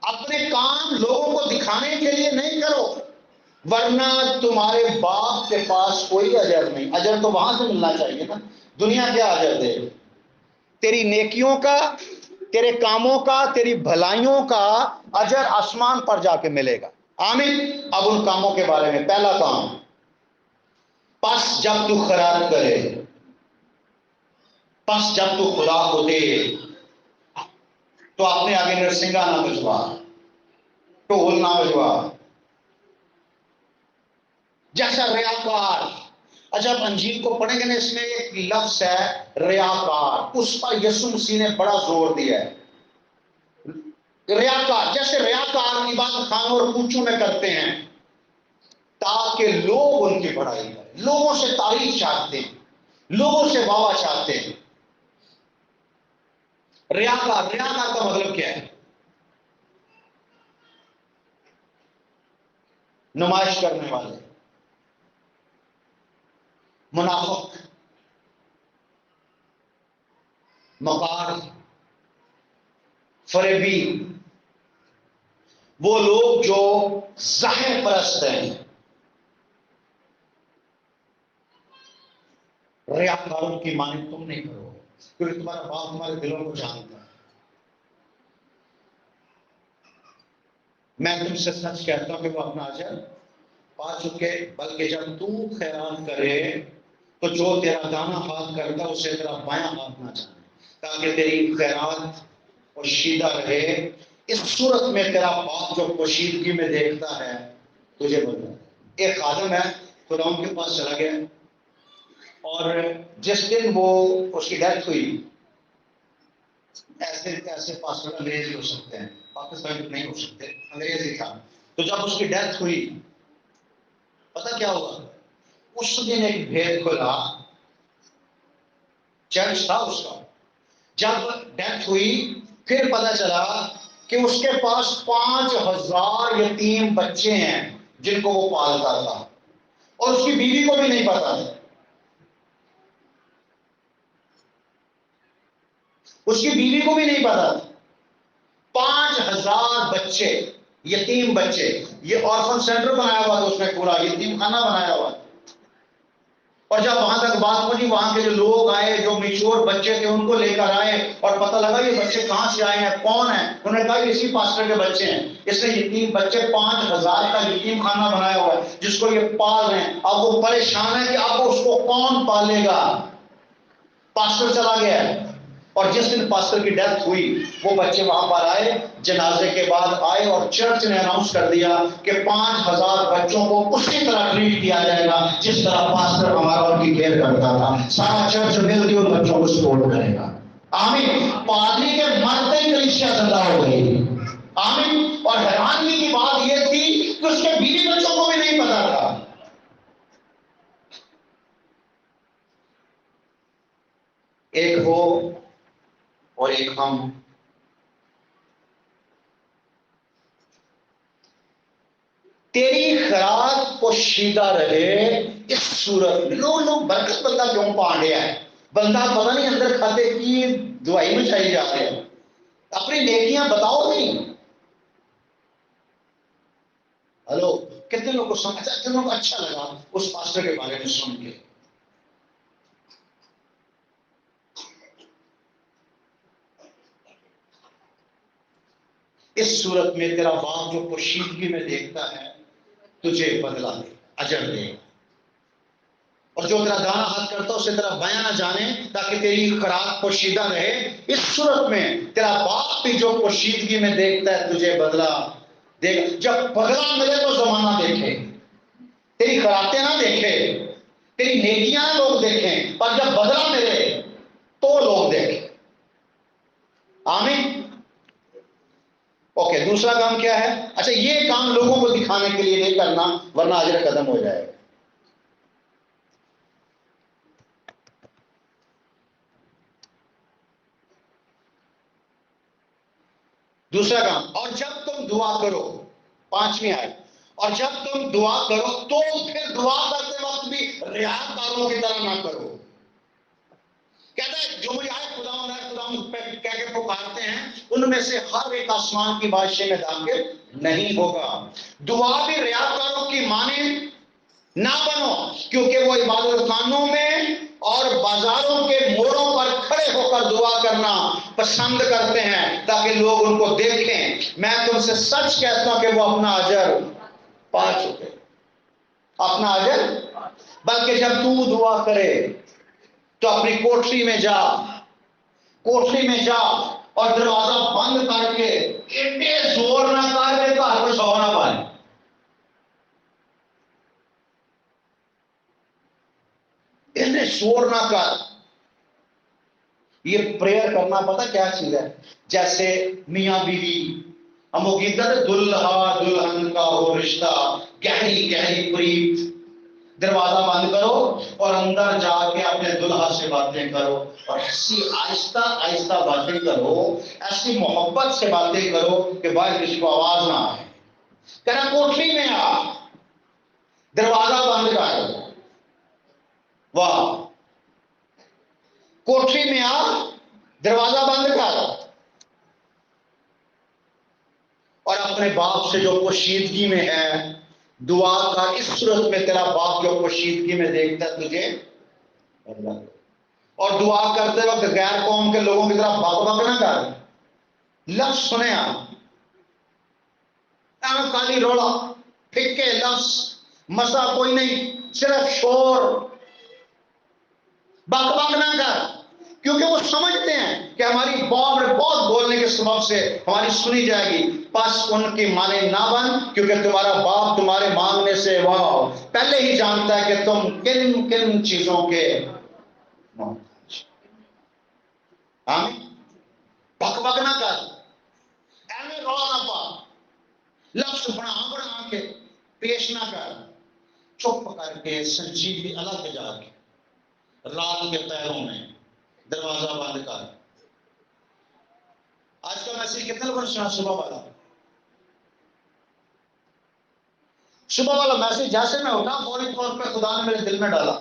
اپنے کام لوگوں کو دکھانے کے لیے نہیں کرو، ورنہ تمہارے باپ کے پاس کوئی اجر نہیں۔ اجر تو وہاں سے ملنا چاہیے نا، دنیا کیا اجر دے؟ تیری نیکیوں کا، تیرے کاموں کا، تیری بھلائیوں کا اجر آسمان پر جا کے ملے گا۔ آمین۔ اب ان کاموں کے بارے میں، پہلا کام، پس جب تو خیرات کرے، پس جب تو خدا کو دے تو اپنے آگے نرسنگا نہ بجوا، ٹول نہ بجوا، جیسا ریاکار۔ جب انجیل کو پڑھیں گے نا، اس میں ایک لفظ ہے ریاکار، اس پر یسوع مسیح نے بڑا زور دیا ہے۔ ریاکار، جیسے ریاکار عبادت خانوں اور کوچوں میں کرتے ہیں تاکہ لوگ ان کی بڑائی کریں، لوگوں سے تعریف چاہتے ہیں، لوگوں سے واہ چاہتے ہیں۔ ریاکار، ریاکار کا مطلب کیا ہے؟ نمائش کرنے والے، منافق، مکار، فریبی، وہ لوگ جو ظاہر پرست ہیں۔ ریاکاروں کی مانند تم نہیں کرو، کیونکہ تمہارا باپ تمہارے دلوں کو جانتا ہے۔ میں تم سے سچ کہتا ہوں کہ وہ اپنا اجر پا چکے، بلکہ جب تو خیرات کرے تو جو تیرا دانا ہاتھ کرتا اسے تیرا بایاں ہاتھ نہ جانے، تاکہ تیری خیرات پوشیدہ رہے۔ اس صورت میں تیرا باپ جو پوشیدگی میں دیکھتا ہے تجھے بدلا۔ ایک خادم ہے، خدا ان کے پاس چلا گیا، اور جس دن وہ اس کی ڈیتھ ہوئی، ایسے پاسٹر انگریز ہی ہو سکتے ہیں، پاکستانی نہیں ہو سکتے، انگریز ہی تھا۔ تو جب اس کی ڈیتھ ہوئی، پتہ کیا ہوا؟ اس دن ایک بھید کھلا، چرچ تھا اس کا، جب ڈیتھ ہوئی پھر پتہ چلا کہ اس کے پاس 5000 یتیم بچے ہیں جن کو وہ پالتا تھا، اور اس کی بیوی کو بھی نہیں پتا تھا۔ اس کی بیوی کو بھی نہیں پتا تھا۔ 5000 بچے، یتیم بچے، یہ آرفن سینٹر بنایا ہوا تھا اس نے، پورا یتیم خانہ بنایا ہوا تھا۔ اور جب وہاں تک بات پہنچی، وہاں کے جو لوگ آئے، جو میچور بچے تھے ان کو لے کر آئے، اور پتہ لگا یہ بچے کہاں سے آئے ہیں، کون ہیں؟ انہوں نے کہا یہ اسی پاسٹر کے بچے ہیں، اس نے یتیم بچے 5000 کا یتیم خانہ بنایا ہوا ہے جس کو یہ پال رہے ہیں۔ اب وہ پریشان ہے کہ اب اس کو کون پالے گا؟ پاسٹر چلا گیا ہے، اور جس دن پاسٹر کی ڈیتھ ہوئی وہ بچے وہاں پر آئے، جنازے کے بعد آئے، اور چرچ نے اناؤنس کر دیا کہ 5000 بچوں کو اسی طرح ٹریٹ کیا جائے گا جس طرح پاسٹر ہمارا ان کی کیئر کرتا تھا۔ سارا چرچ مل کے ان بچوں کو سپورٹ کرے گا۔ آمین۔ پادری کے مرتے ہی کلیسیا زندہ ہو گئی۔ آمین۔ اور حیرانگی کی بات یہ تھی کہ اس کے بیوی بچوں کو بھی نہیں پتا تھا۔ ایک وہ اور ایک ہم، تیری خیرات پوشیدہ رہے اس صورت میں۔ لوگ برکت بندہ کیوں پانڈیا ہے؟ بندہ پتہ نہیں اندر کھاتے کی دعائی میں چاہیے جاتے ہیں، اپنی نیکیاں بتاؤ نہیں۔ ہلو، کتنے لوگ کو سمجھا، کتنے لوگ کو اچھا لگا اس پاسٹر کے بارے میں سن کے؟ اس صورت میں تیرا باپ جو پوشیدگی میں دیکھتا ہے تجھے بدلا دے، اجر دے، اور جو تیرا دانا ہاتھ کرتا اسے تیرا بایاں نہ جانے، تاکہ تیری خیرات پوشیدہ رہے۔ اس صورت میں تیرا باپ بھی جو پوشیدگی میں دیکھتا ہے تجھے بدلا دے گا۔ جب بدلا ملے تو زمانہ دیکھے، تیری خیراتیں نہ دیکھے، تیری نیکیاں لوگ دیکھیں، پر جب بدلا ملے تو لوگ دیکھیں۔ آمین۔ اوکے، دوسرا کام کیا ہے؟ اچھا، یہ کام لوگوں کو دکھانے کے لیے نہیں کرنا ورنہ اجر ختم ہو جائے گا۔ دوسرا کام، اور جب تم دعا کرو، 5ویں آیت، اور جب تم دعا کرو تو پھر دعا کرتے وقت بھی ریاکاروں کی طرح نہ کرو. کہتا ہے جو مجھے آئے خدا کہہ کے پکارتے ہیں ان میں سے ہر ایک آسمان کی بادشاہی میں داخل نہیں ہوگا. دعا بھی ریاکاروں کی مانند نہ بنو، کیونکہ وہ عبادت خانوں میں اور بازاروں کے موڑوں پر کھڑے ہو کر دعا کرنا پسند کرتے ہیں تاکہ لوگ ان کو دیکھیں. میں تم سے سچ کہتا ہوں کہ وہ اپنا اجر پا چکے، اپنا اجر. بلکہ جب تو دعا کرے تو اپنی کوٹری میں جا، کوٹری میں جا اور دروازہ بند کر کے اتنے زور نہ کر کے گھر میں سو نہ پائے. اتنے شور نہ کر. یہ پریئر کرنا پتہ کیا چیز ہے؟ جیسے میاں بیوی ہم وہ گیت ہے دلہا دلہن کا ہو رشتہ گہری گہری قریب، دروازہ بند کرو اور اندر جا کے اپنے دلہا سے باتیں کرو اور ایسی آہستہ آہستہ باتیں کرو، ایسی محبت سے باتیں کرو کہ باہر کسی کو آواز نہ آئے. کہنا کوٹری میں آ، دروازہ بند کر. واہ، کوٹری میں آ، دروازہ بند کر اور اپنے باپ سے جو پوشیدگی میں ہے دعا کر. اس صورت میں تیرا باپ جو پوشیدگی میں دیکھتا ہے تجھے. اور دعا کرتے وقت غیر قوم کے لوگوں کی طرح بک بک نہ کر. لفظ سنے آپ، کالی روڑا پھکے لفظ، مسا کوئی نہیں، صرف شور. بک بک نہ کر، کیونکہ وہ سمجھتے ہیں کہ ہماری بہت بولنے کے سبب سے ہماری سنی جائے گی. پس ان کی مانے نہ بن، کیونکہ تمہارا باپ تمہارے مانگنے سے پہلے ہی جانتا ہے کہ تم کن کن چیزوں کے. بک بک نہ کر، ایویں رولا نہ پا، لفظ بنا کے پیش نہ کر. چپ کر کے سنجیدگی الگ جا کے رات کے پیروں میں دروازہ بند کر. آج کا میسج کتنے لوگوں نے سنا؟ صبح والا میسج جیسے میں اٹھا فوری طور پہ خدا نے میرے دل میں ڈالا،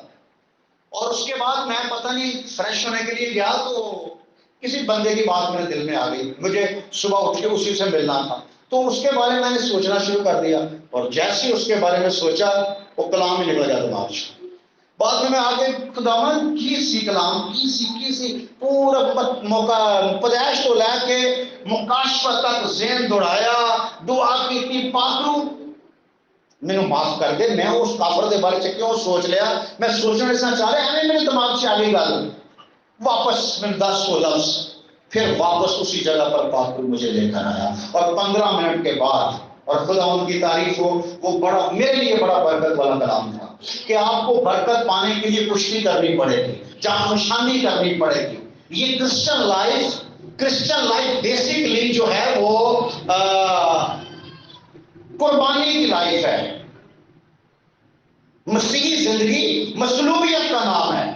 اور اس کے بعد میں پتہ نہیں فریش ہونے کے لیے گیا تو کسی بندے کی بات میرے دل میں آ گئی، مجھے صبح اٹھ کے اسی سے ملنا تھا. تو اس کے بارے میں نے سوچنا شروع کر دیا، اور جیسے اس کے بارے میں سوچا وہ کلام ہی نکل گیا دماغ سے. بعد میں آگے خداوند کی سی کلام کی سی پورا پیدائش تو لے کے مکاشفہ تک ذہن دوڑایا، دعا کی پاکرو میں معاف کر دے، میں اس کافر دے بارے کیوں سوچ لیا. میں سوچنے سے چاہ رہا ہے میرے دماغ سے آگے گل واپس میں 10 کو لفظ پھر واپس اسی جگہ پر پاکرو مجھے لے کر آیا. اور 15 منٹ کے بعد، اور خدا ان کی تعریف ہو، وہ بڑا میرے لیے بڑا برکت والا کلام تھا کہ آپ کو برکت پانے کے لیے کشتی کرنی پڑے گی، جانفشانی کرنی پڑے گی. یہ کرسچن لائف بیسکلی جو ہے وہ قربانی کی لائف ہے. مسیحی زندگی مصلوبیت کا نام ہے.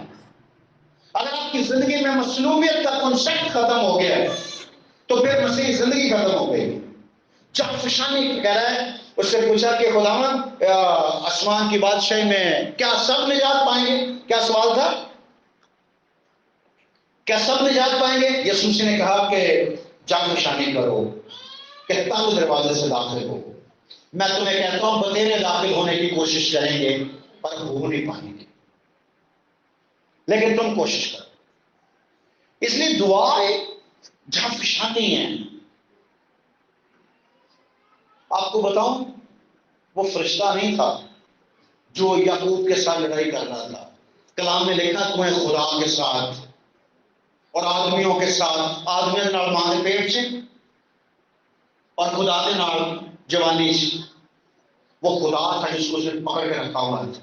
اگر آپ کی زندگی میں مصلوبیت کا کنسیپٹ ختم ہو گیا ہے تو پھر مسیحی زندگی ختم ہو گئی. جانفشانی کہہ رہا ہے، اس سے پوچھا کہ خداوند آسمان کی بادشاہی میں کیا سب نجات پائیں گے؟ کیا سوال تھا؟ کیا سب نجات پائیں گے؟ یسوع نے کہا کہ جانفشانی کرو کہ تنگ دروازے سے داخل ہو. میں تمہیں کہتا ہوں بتیرے داخل ہونے کی کوشش کریں گے پر ہو نہیں پائیں گے، لیکن تم کوشش کرو. اس لیے دعا جانفشانی ہے. آپ کو بتاؤں، وہ فرشتہ نہیں تھا جو یعقوب کے ساتھ لڑائی کر رہا تھا. کلام میں لکھا تمہیں خدا کے ساتھ اور آدمیوں کے ساتھ، آدمیوں نال ماں دے پیٹ سے اور خدا کے نال جوانی سے. وہ خدا تھا جس کو اس نے پکڑ کے رکھا ہوا تھا،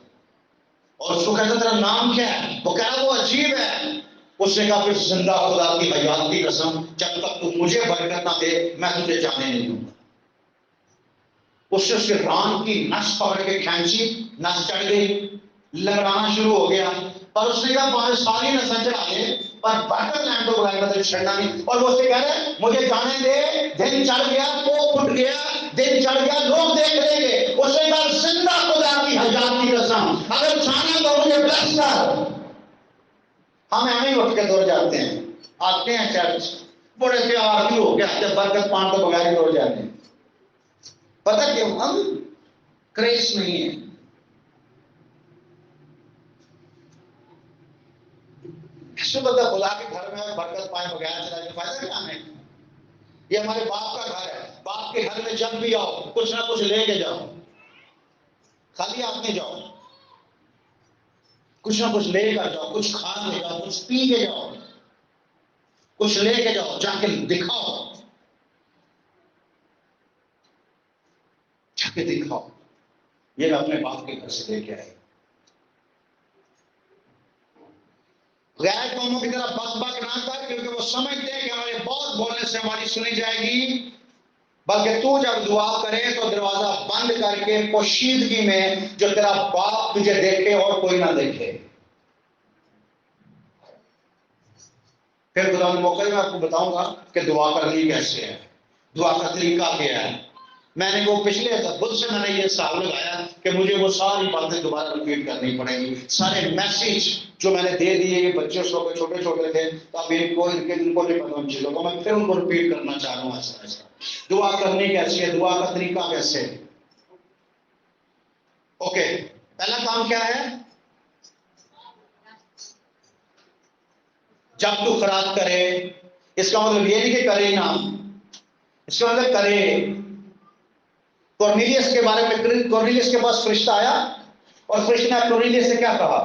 اور اس کو کہتا تیرا نام کیا ہے؟ وہ کہہ رہا وہ عجیب ہے. اس نے کہا پھر زندہ خدا کی حیات کی قسم جب تک تو مجھے برکت نہ دے میں تجھے جانے نہیں دوں گا. اس نے اس کے ران کی نس پکڑ کے کھینچی، نس چڑھ گئی، لگڑانا شروع ہو گیا. پر اس نے کہا 5 سال ہی نہ چڑھا لے پر برکت لائن تو بغیر مطلب چھڑنا نہیں. اور وہ سے کہہ رہے مجھے جانے دے, دن چڑھ گیا, وہ پھٹ گیا, دن چڑھ گیا, لوگ دیکھ لیں گے. اس نے کہا زندہ خدا کی حجات کی قسم اگر جانا تو مجھے بلس کر. ہم ایویں ہی اٹھ کے دوڑ جاتے ہیں, آتے ہیں چرچ بڑے پیار بھی ہو کے آتے, برکت پان تو بغیر ہی دوڑ جاتے ہیں. پتہ کیوں؟ ہم کریز نہیں ہے. کسی کو خدا کے گھر میں برکت پائے بغیر چلا کے فائدہ کیا ہمیں؟ یہ ہمارے باپ کا گھر ہے. باپ کے گھر میں جب بھی آؤ کچھ نہ کچھ لے کے جاؤ, خالی ہاتھ میں جاؤ, کچھ نہ کچھ لے کر جاؤ, کچھ کھا کے جاؤ, کچھ پی کے جاؤ, کچھ لے کے جاؤ, جا کے دکھاؤ, جا کے دکھاؤ یہ میں اپنے باپ کے گھر سے لے کے آئی. غیر قوموں کی طرح بک بک نہ کر, کیونکہ وہ سمجھتے ہیں کہ ہمارے بہت بولنے سے ہماری سنی جائے گی. بلکہ تو جب دعا کرے تو دروازہ بند کر کے پوشیدگی میں جو تیرا باپ تجھے دیکھے اور کوئی نہ دیکھے. پھر خدا کے موقع میں آپ کو بتاؤں گا کہ دعا کرنی کیسے ہے, دعا کا طریقہ کیا ہے. میں نے وہ پچھلے بدھ سے میں نے یہ حساب لگایا کہ مجھے وہ ساری باتیں دوبارہ ریپیٹ کرنی پڑیں گی. سارے میسیج جو میں نے دے دیے یہ بچے اس وقت چھوٹے چھوٹے تھے, تو اب ان کو نہیں پتا ان چیزوں کو, میں پھر ان کو ریپیٹ کرنا چاہ رہا ہوں ایسا ایسا. دعا کرنی کیسی ہے, دعا کا طریقہ کیسے ہے. اوکے, پہلا کام کیا ہے؟ جب تو خراب کرے, اس کا مطلب یہ نہیں کہ کرے نا, اس کا مطلب کرے. کورنیلیس کے بارے میں, کورنیلیس کے پاس فرشتہ آیا اور فرشتہ نے کورنیلیس سے کیا کہا؟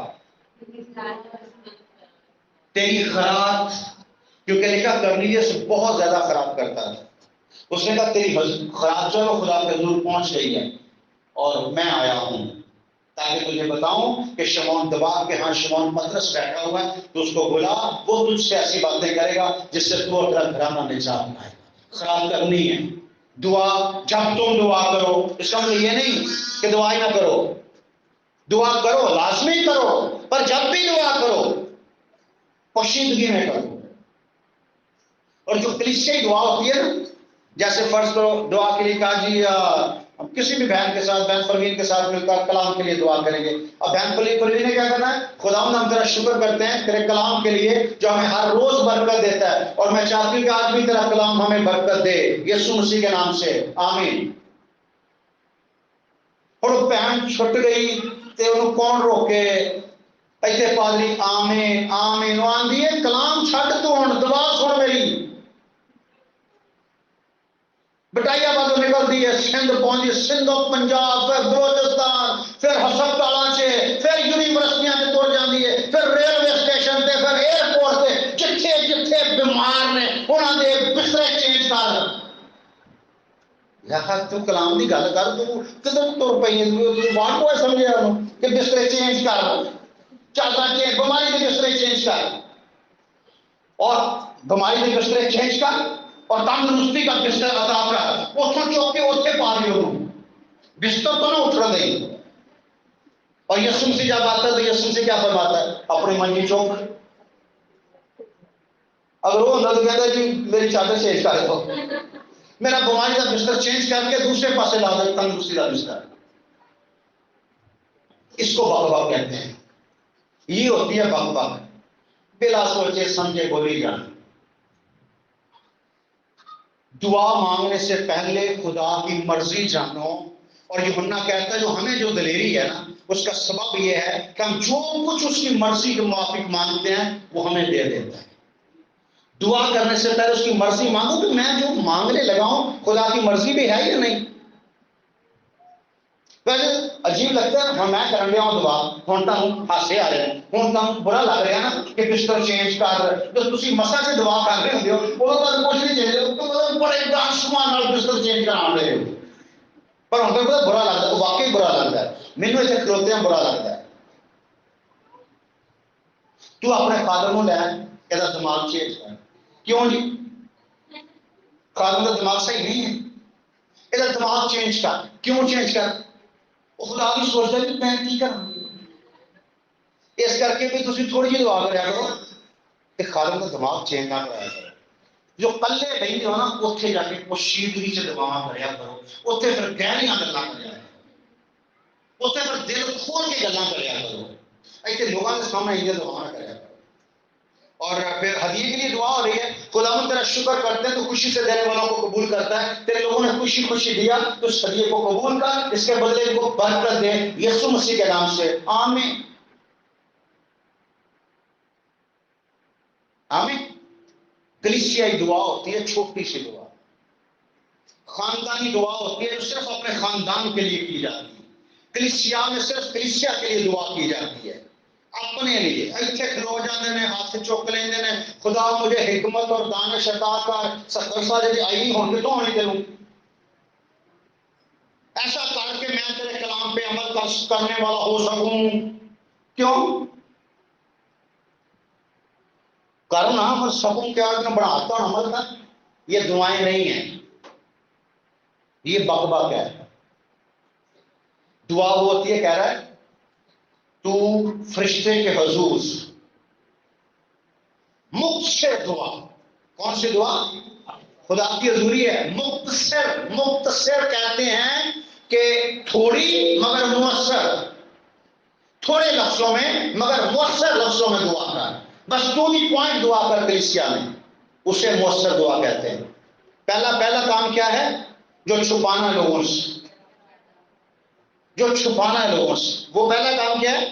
تیری خراب, کیونکہ لکھا کورنیلیس بہت زیادہ خراب کرتا ہے. اس نے کہا تیری خراب جو ہے وہ خدا کے حضور پہنچ گئی ہے اور میں آیا ہوں تاکہ تجھے بتاؤں کہ شمعون دباغ کے ہاں شمعون پترس بیٹھا ہوا ہے, تو اس کو بلا, وہ تجھ سے ایسی باتیں کرے گا جس سے تو اپنا گھرانہ نجات پائے. خراب کرنی ہے دعا. جب تم دعا کرو, اس کا مطلب یہ نہیں کہ دعا ہی نہ کرو, دعا کرو, لازمی کرو, پر جب بھی دعا کرو پوشیدگی میں کرو. اور جو کلیشے دعا ہوتی ہے نا, جیسے فرض کرو دعا کے لیے کہا جی کسی بھی بہن کے ساتھ, بہن پروین کے ساتھ مل کر کلام کے لیے دعا کریں گے. اب بہن پروین نے کیا کرنا ہے؟ خداوند ہم تیرا شکر کرتے ہیں تیرے کلام کے لیے جو ہمیں ہر روز برکت دیتا ہے, اور میں چاہتی ہوں کہ آج بھی تیرا کلام ہمیں برکت دے یسوع مسیح کے نام سے, آمین. اور بہن چھٹ گئی تے انہوں کون روکے؟ ایسے پادری آمین آمین آندھی ہے, کلام چھٹ تو ہن دعا سن میری. بٹائیا باتوں نکلتی ہے, سندھ پہنچی, سندھ پنجاب, پھر بلوچستان, پھر ہسپتال سے, پھر یونیورسٹیاں سے تر جاتی ہے, پھر ریلوے اسٹیشن سے, پھر ایئرپورٹ سے, جتھے جتھے بیمار نے انہوں نے بسترے چینج کر. یار تو کلام کی گل کر, تو تر پی وہاں کو سمجھے کہ بسترے چینج کر, چادر چینج, بیماری کے بسترے چینج کر, اور بیماری کے بسترے چینج کر, اور تندرستی کا بستر عطا کر. اتوں چوک کے اتنے پا دیو, بستر تو نہ اٹھنا دیں. اور یسوع مسیح جب آتا ہے تو یسوع مسیح کیا فرماتا ہے؟ اپنی منجی چوک. اگر وہ ہوتا تو کہتا ہے جی میری چادر چینج کر دو, میرا بیماری کا بستر چینج کر کے دوسرے پاسے لا دے تندرستی کا بستر. اس کو بک بک کہتے ہیں. یہ ہوتی ہے بک بک, بلا سوچے سمجھے بولی جان. دعا مانگنے سے پہلے خدا کی مرضی جانو. اور یوحنا کہتا ہے جو ہمیں جو دلیری ہے نا, اس کا سبب یہ ہے کہ ہم جو کچھ اس کی مرضی کے موافق مانگتے ہیں وہ ہمیں دے دیتا ہے. دعا کرنے سے پہلے اس کی مرضی مانگو کہ میں جو مانگنے لگا ہوں خدا کی مرضی بھی ہے یا نہیں. ویسے عجیب لگتا ہے, ہاں میں کر رہا ہوں دعا, ہونتا ہوں ہاسے آ رہے ہیں, ہونتا ہوں برا لگ رہا نا کہ بستر چینج کر, تو تسی مسا سے دعا کر رہے ہوں وہ تو کچھ نہیں چاہیے, بڑے دانشمان بستر چینج کرا رہے ہو, پر ہوں تو برا لگتا ہے, واقعی برا لگتا ہے. مینو اتنے کھلوتے ہیں برا لگتا ہے. تو اپنے خادم کو لے یہ دماغ چینج کر. کیوں جی؟ خادم کا دماغ صحیح نہیں ہے, یہ دماغ چینج کر. کیوں چینج کر؟ وہ خدا بھی سوچتا ہے کہ میں کی کروں, اس کر کے بھی تسی تھوڑی جی دعا کریا کرو کہ خالق کا دماغ چینج نہ کرایا کرو. جو کلے بہتے ہو نا اتنے جا کے پوشیدگی سے دعا کریا کرو, اتنے پھر گہریاں گلاں کریا کرو, اتنے پھر دل کھول کے گلاں کریا کرو. ایسے لوگوں کے سامنے یہ دعا نہ کریا کرو. اور پھر ہدیے کے لیے دعا ہو رہی ہے, خداوند تیرا شکر کرتے ہیں تو خوشی سے دینے والوں کو قبول کرتا ہے. تیرے لوگوں نے خوشی خوشی دیا تو اس ہدیے کو قبول کر, اس کے بدلے ان کو برکت دے یسوع مسیح کے نام سے, آمین آمین. کلیسیائی دعا ہوتی ہے چھوٹی سی دعا, خاندانی دعا ہوتی ہے جو صرف اپنے خاندان کے لیے کی جاتی ہے. کلیسیا میں صرف کلیسیا کے لیے دعا کی جاتی ہے, اپنے لیے. ایتھے کھلو جاندے نے, ہاتھ چک لیندے نے, خدا مجھے حکمت اور دانش عطا کر, سرسا جی آئی ہوں کتوں ہونی دلوں, ایسا کر کے میں تیرے کلام پہ عمل کرنے والا ہو سکوں. کیوں کرنا پر سکوں کیا بڑھاتا ہوں عمل کر. یہ دعائیں نہیں ہیں, یہ بک بک ہے. دعا وہ ہوتی ہے, کہہ رہا ہے تو فرشتے کے حضور مختصر دعا. کون سی دعا؟ خدا کی حضوری ہے. مختصر, مختصر کہتے ہیں کہ تھوڑی مگر مؤثر, تھوڑے لفظوں میں مگر مؤثر لفظوں میں دعا کر. بس 2 پوائنٹ دعا کر کلیسیا میں, اسے مؤثر دعا کہتے ہیں. پہلا کام کیا ہے؟ جو چھپانا لوگوں سے, جو چھپانا ہے لوگوں سے, وہ پہلا کام کیا ہے؟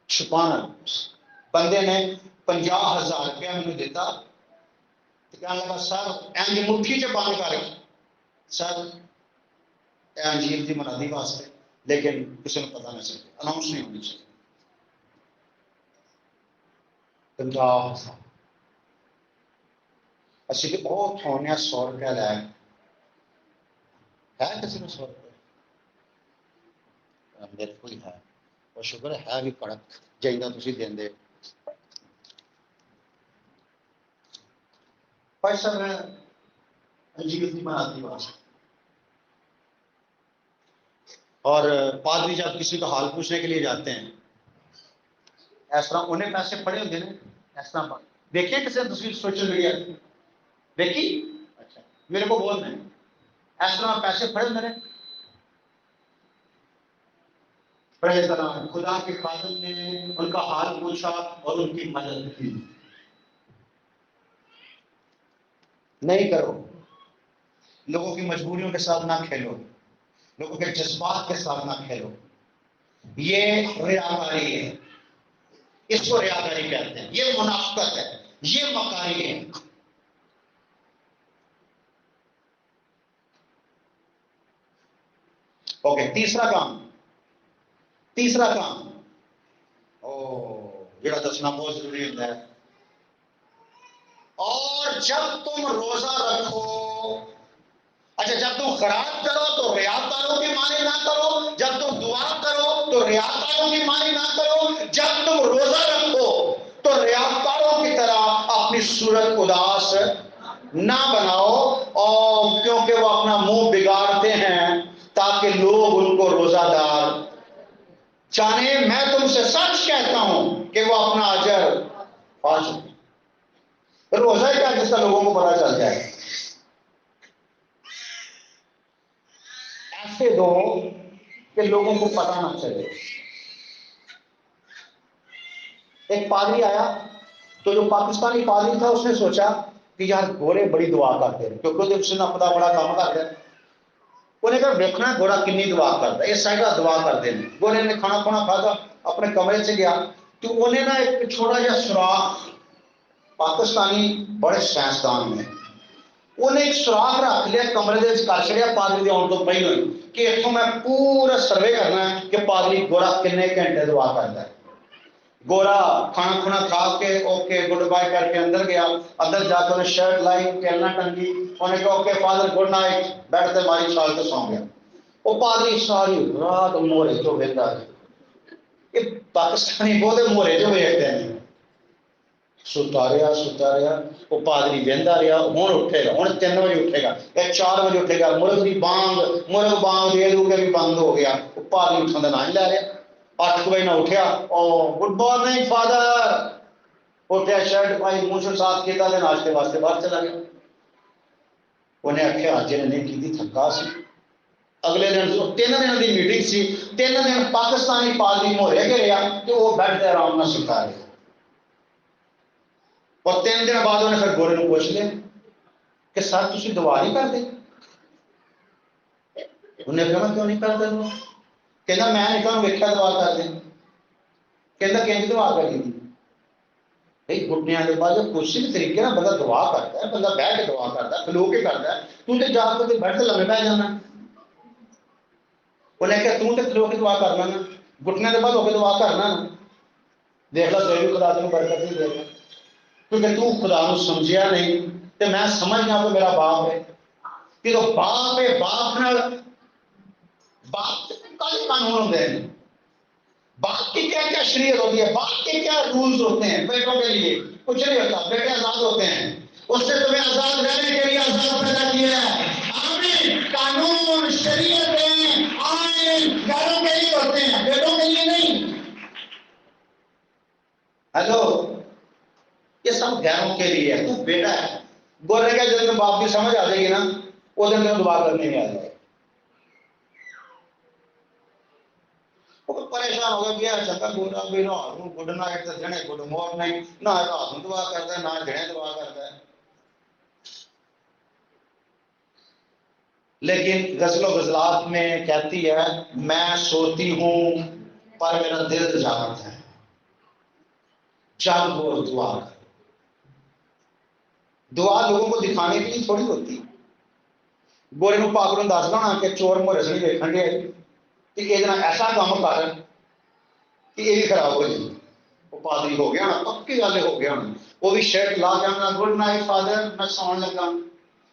چھپانا. بندے نے 50,000 روپیہ مجھے دیتا تو کہنے لگا سر اینج مٹھی چ بند کر, سر انجیل کی منادی واسطے, لیکن کسی نے پتا نہیں چلے, اناؤنس نہیں ہونی چاہیے. 50,000 اچھی کہ بہت ہونے 100 روپیہ لے ہے کسی نے 100 روپیہ میرے کو ہی ہے, اور شکر ہے بھی کڑک جائیں تھی دیں. بھائی صاحب میں انجیل کی منادی واسطے, اور پادری جب کسی کا حال پوچھنے کے لیے جاتے ہیں اس طرح انہیں پیسے پڑے ہوتے ہیں اس طرح دیکھیے کسی تصویر سوشل میڈیا دیکھی, اچھا میرے کو بولنا ہے اس طرح پیسے پڑے ہوتے ہیں. پڑے طرح خدا کے خادم نے ان کا حال پوچھا اور ان کی مدد کی. نہیں کرو, لوگوں کی مجبوریوں کے ساتھ نہ کھیلو, لوگوں کے جذبات کے ساتھ نہ کھیلو. یہ ریاکاری ہے, اس کو ریاکاری کہتے ہیں. یہ منافقت ہے, یہ مکاری ہے. اوکے, تیسرا کام جڑا دسنا بہت ضروری ہوتا ہے. اور جب تم روزہ رکھو, اچھا جب تم خیرات کرو تو ریاکاروں کی مانی نہ کرو, جب تم دعا کرو تو ریاکاروں کی مانی نہ کرو, جب تم روزہ رکھو تو ریاکاروں کی طرح اپنی صورت اداس نہ بناؤ, اور کیونکہ وہ اپنا منہ بگاڑتے ہیں تاکہ لوگ ان کو روزہ دار جانے. میں تم سے سچ کہتا ہوں کہ وہ اپنا اجر پا چکے. روزہ کیا جس کا لوگوں کو پتا چل جائے, ایسے دو کہ لوگوں کو پتا نہ چلے. ایک پادری آیا تو جو پاکستانی پادری تھا اس نے سوچا کہ یار گورے بڑی دعا کرتے ہیں, کیونکہ اس نے اپنا بڑا کام کرتے ہیں. انہیں کہا دیکھنا گھوڑا کنی دعا کرتا ہے, اس سائڈ دعا کرتے ہیں. گھوڑے نے کھانا کھادا, اپنے کمرے سے گیا تو انہیں نا ایک چھوٹا جا سوراخ, پاکستانی بڑے سائنسدان ہیں, انہیں ایک سوراخ رکھ لیا کمرے دے کر چڑیا پادری آن تو پہلے ہوئی کہ اتوں میں پورا سروے کرنا ہے کہ پادری گورا کنے گھنٹے دعا کرتا ہے. گورا کھانا کھا کے اوکے گڈ بائی کر کے اندر گیا. اندر جا کے انہیں شرٹ لائی, کیلنا ٹنگی, انہیں کہا اوکے فادر گڈ نائٹ, بیٹھ تے ماری چھال کے سو گیا. وہ پادری ساری رات مورے جو ویکھدا ہے, یہ پاکستانی بہت مورے جو ویکھتے ہیں. ستا رہا وہ پادری وہدا رہا، ہوں اٹھے گا، ہوں 3 بجے اٹھے گا یا 4 بجے اٹھے گا، مرغ بانگ دے دو کے بھی بند ہو گیا، وہ پادری اٹھنے کا نام ہی لے رہا۔ 8 بجے نہ اٹھیا، او گڈ مارننگ فادر، اٹھیا شرٹ پائی منہ صاف کیا، ناشتے واسطے باہر چلا گیا۔ انہیں آخیا اج نہیں کی تھکا سی۔ اگلے دن 3 دن کی میٹنگ سی، 3 دن پاکستانی پادری مہرے کے رہا کہ وہ بیٹھ کے آرام نہ ستا رہے، اور 3 دن بعد انہیں پھر گورے کو پوچھ لیا کہ سر تھی دعا نہیں کرتے؟ انہیں کہا میں کیوں نہیں کرتا؟ کہنا میں نہیں کہا ویکیا دعا کر دیں، کہنا کہ دعا کری تھی بھائی گھٹنیا کے بعد کسی بھی طریقے بندہ دعا کرتا ہے، بندہ بہ کے دعا کرتا ہے، کھلو کے کرتا ہے، تو جا کے بیٹھ کے لمے پہ جانا۔ انہیں کہا تو کھلو کے دعا کر لینا، گھٹنے کے بعد ہو کے دعا کرنا، دیکھ لا کوئی بھی خدا تین برکت نہیں دے گا، کیونکہ تو خدا کو سمجھیا نہیں، تو میں سمجھنا تو میرا باپ ہے، کہ تو باپ ہے، باپ نال باپ کئی قانون ہوتے ہیں، باپ کی کیا کیا شریعت ہوتی ہے، باپ کے کیا رولز ہوتے ہیں بیٹوں کے لیے، کچھ نہیں ہوتا، بیٹے آزاد ہوتے ہیں، اس سے تمہیں آزاد رہنے کے لیے آزاد پیدا کیا ہے۔ آمین۔ قانون شریعتیں آئین گھروں کے لیے ہوتے ہیں، بیٹوں کے لیے نہیں۔ ہیلو، یہ سب گھروں کے لیے ہے، تو بیٹا ہے، گورے کا جب باپ کی سمجھ آ جائے گی نا، وہ دن میں دعا کرنے میں آ جائے گا۔ وہ پریشان ہو گیا کہ چنگا گورا بھی نہ گڈ نائٹ تے جنے گڈ مارننگ، نہ رات نوں دعا کرتا ہے، نہ جنے دعا کرتا ہے۔ لیکن غزل و غزلات میں کہتی ہے میں سوتی ہوں پر میرا دل جاگتا ہے، جاگ اور دعا کر۔ دعا لوگوں کو دکھانے کے لیے تھوڑی ہوتی، گورے نوں پاک نوں دس دینا کہ چور مورے سے نہیں دیکھن گے کہ یہ ایسا کام کر کہ یہ بھی خراب ہو جائے، وہ پادری ہو گیا نا، پکی گل ہو گیا نا، وہ بھی شرٹ لا کے آنا گڈ نائٹ فادر میں سون لگا،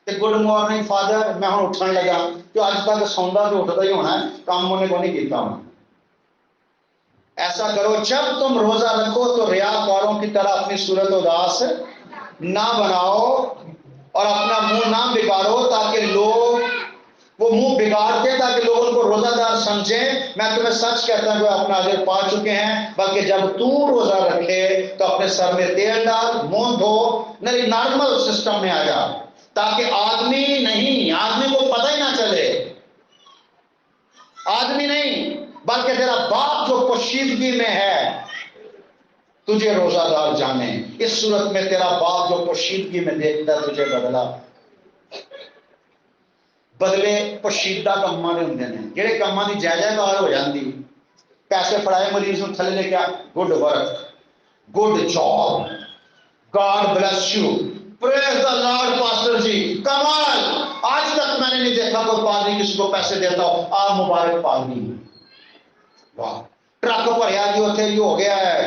گڈ مارننگ فادر میں ہوں اٹھن لگا، کہ اج تک سوندا تو اٹھتا ہی ہونا ہے، کام انہیں کو نہیں کیتا ہونا۔ ایسا کرو جب تم روزہ رکھو تو ریاکاروں کی طرح اپنی صورت اداس نہ بناؤ اور اپنا منہ نہ بگاڑو، تاکہ لوگ وہ منہ بگاڑتے تاکہ لوگ ان کو روزہ دار سمجھیں۔ میں تمہیں سچ کہتا ہوں کہ اپنا اجر پا چکے ہیں، بلکہ جب تو روزہ رکھے تو اپنے سر میں تیل ڈال، منہ دھو، نارمل سسٹم میں آ جا، تاکہ آدمی کو پتہ ہی نہ چلے، آدمی نہیں بلکہ تیرا باپ جو پوشیدگی میں ہے تجھے روزہ دار جانے۔ اس صورت میں تیرا باپ جو پوشیدگی میں دیکھتا ہے تجھے بدلے پوشیدہ کاماں دے ہوندے نے، جہے کاماں دی جائے کار ہو جاندی، پیسے پڑھائے مریض نوں تھلے لے کے good work, good job, God bless you, praise the Lord pastor ji, کمال، آج تک میں نے نہیں دیکھا کوئی پادری کسی کو پیسے دیتا ہو، آپ مبارک پادری، واہ، ٹرک بھریا جی اتنے جی ہو گیا ہے،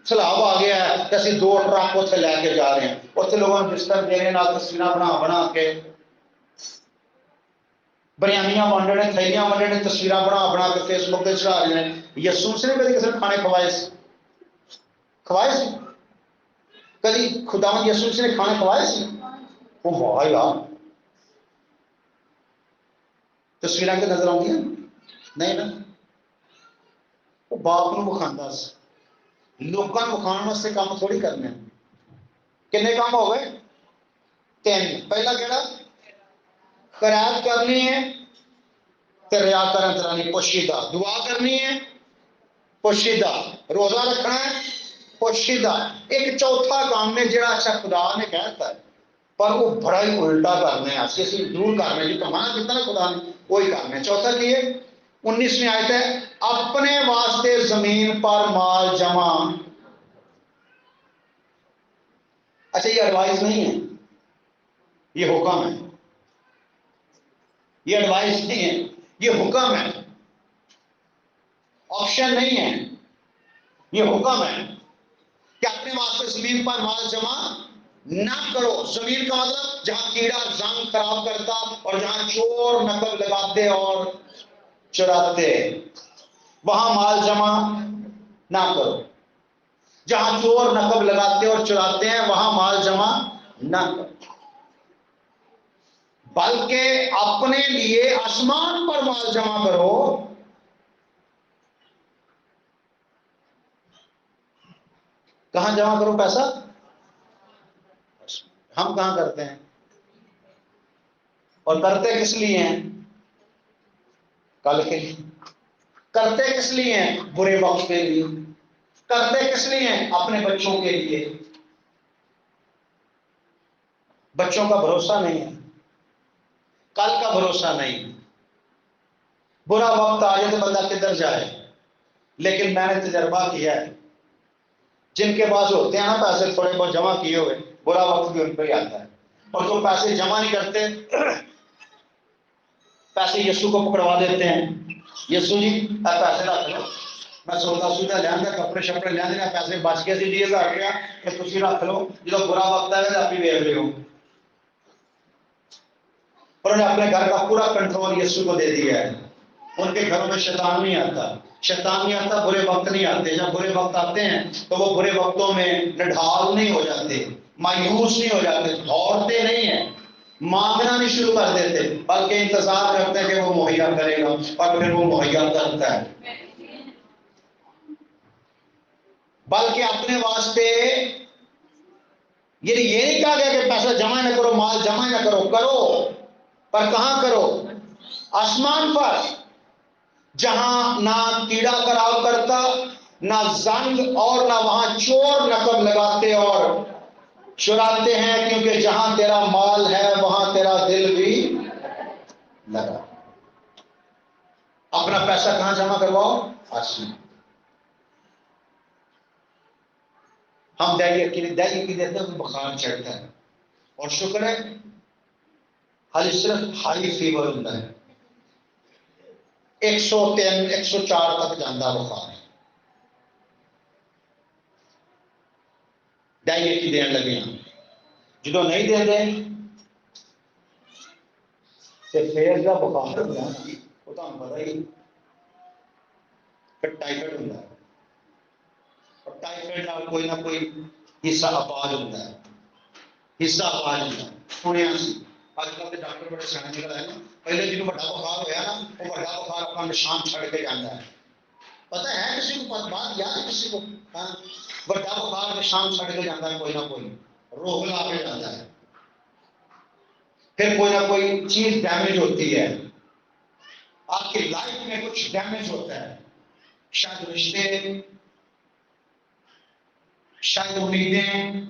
سیلاب آ گیا ہے، اسی 2 ٹرک اتنے لے کے جا رہے ہیں، اتنے لوگوں نے بستر دینے نال تصویراں بنا کے بریانیاں ونڈ رہے، تھیلیاں ونڈ رہے، تصویراں بنا کے فیس بک پہ چڑھا رہے ہیں۔ یسوع نے کبھی کسی نے کھانے کھوائے سی؟ کبھی خداوند یسوع نے کھانے کھوائے سی؟ وہ واہ یار، تصویراں کے نظر آتی ہیں نہیں نا، وہ باپ نوں وکھاندا سی، لوکاں نوں وکھاؤن واسطے کام تھوڑی کرنے۔ کنے کام ہو گئے؟ 3۔ پہلا کہڑا؟ خیرات کرنی ہے تے ریا کرن ترانی، پوشیدہ دعا کرنی ہے، پوشیدہ روزہ رکھنا ہے، پوشیدہ۔ ایک چوتھا کام ہے جڑا اچھا خدا نے کہتا ہے پر وہ بڑا ہی الٹا کرنا ہے، اسی دور کرنا ہے، جو منع کیتا نا خدا نے وہی کرنا ہے۔ چوتھا کی ہے 19ویں آیت ہے اپنے واسطے زمین پر مال جمع۔ اچھا یہ ایڈوائز نہیں ہے، یہ حکم ہے، یہ ایڈوائز نہیں ہے، یہ حکم ہے، آپشن نہیں ہے، یہ حکم ہے کہ اپنے واسطے زمین پر مال جمع نہ کرو۔ زمین کا مطلب جہاں کیڑا زنگ خراب کرتا اور جہاں چور نقب لگاتے اور چراتے، وہاں مال جمع نہ کرو۔ جہاں چور نقب لگاتے اور چراتے ہیں وہاں مال جمع نہ کرو، بلکہ اپنے لیے آسمان پر مال جمع کرو۔ کہاں جمع کرو پیسہ؟ ہم کہاں کرتے ہیں؟ اور کرتے کس لیے ہیں؟ کل کے لیے۔ کرتے کس لیے ہیں؟ برے وقت کے لیے۔ کرتے کس لیے ہیں؟ اپنے بچوں کے لیے۔ بچوں کا بھروسہ نہیں ہے، کل کا بھروسہ نہیں، برا وقت آ جائے تو بندہ کدھر جائے۔ لیکن میں نے تجربہ کیا ہے، جن کے پاس ہوتے ہیں نا پیسے تھوڑے بہت جمع کیے ہوئے، برا وقت بھی ان پہ ہی آتا ہے۔ اور جو پیسے جمع نہیں کرتے، پیسے یسو کو پکڑوا دیتے ہیں، یسو جی پیسے رکھ لو، میں سودا سودا لیا کپڑے شپڑے لیا دینا، پیسے بچ گئے سی 20,000 روپیہ کہ تھی رکھ لو، جب برا وقت آئے گا آپ ہی ویچ لے ہو۔ انہوں نے اپنے گھر کا پورا کنٹرول یسو کو دے دیا ہے۔ ان کے گھروں میں شیطان نہیں آتا، شیطان نہیں آتا، برے وقت نہیں آتے۔ جب برے وقت آتے ہیں تو وہ برے وقتوں میں نڈھال نہیں ہو جاتے، مایوس نہیں ہو جاتے، دوڑتے نہیں ہیں، مانگنا نہیں شروع کر دیتے، بلکہ انتظار کرتے ہیں کہ وہ مہیا کرے گا، اور پھر وہ مہیا کرتا ہے۔ بلکہ اپنے واسطے یہ نہیں کہا گیا کہ پیسہ جمع نہ کرو، مال جمع نہ کرو، کرو، پر کہاں کرو؟ آسمان پر، جہاں نہ کیڑا کراو کرتا، نہ زنگ، اور نہ وہاں چور نقب لگاتے اور چراتے ہیں، کیونکہ جہاں تیرا مال ہے وہاں تیرا دل بھی لگا۔ اپنا پیسہ کہاں جمع کرواؤ؟ آسمان۔ ہم دہی کی دیتے ہیں تو بخار چڑھتا ہے، اور شکر ہے حالی صرف ہائی فیور ہوتا ہے، 103 104 تک جانا بخار ہے، دہی کی دین لگے ہیں۔ جدو نہیں دے دیں تو پھر کا بخار ہوتا ہے، وہ تو ہم پتہ ہی، پھر ٹائیفائڈ ہوتا ہے، اور ٹائیفائڈ کا کوئی نہ کوئی حصہ اپاج ہوتا ہے، حصہ اپاج ہوتا ہے۔ سنیا آج کل کے ڈاکٹر بڑے سیاح نکل آئے نا، پہلے جنہوں بڑا بخار ہوا نا وہ بڑا بخار اپنا نشان چھڑ کے جانا ہے۔ پتہ ہے کسی کو بات یاد ہے کسی کو؟ بڑا بخار نشان چھڑ کے جاتا ہے، کوئی نہ کوئی روگ لا کے جاتا ہے، پھر کوئی نہ کوئی چیز ڈیمیج ہوتی ہے، آپ کی لائف میں کچھ ڈیمیج ہوتا ہے، شاید رشتے، شاید امیدیں،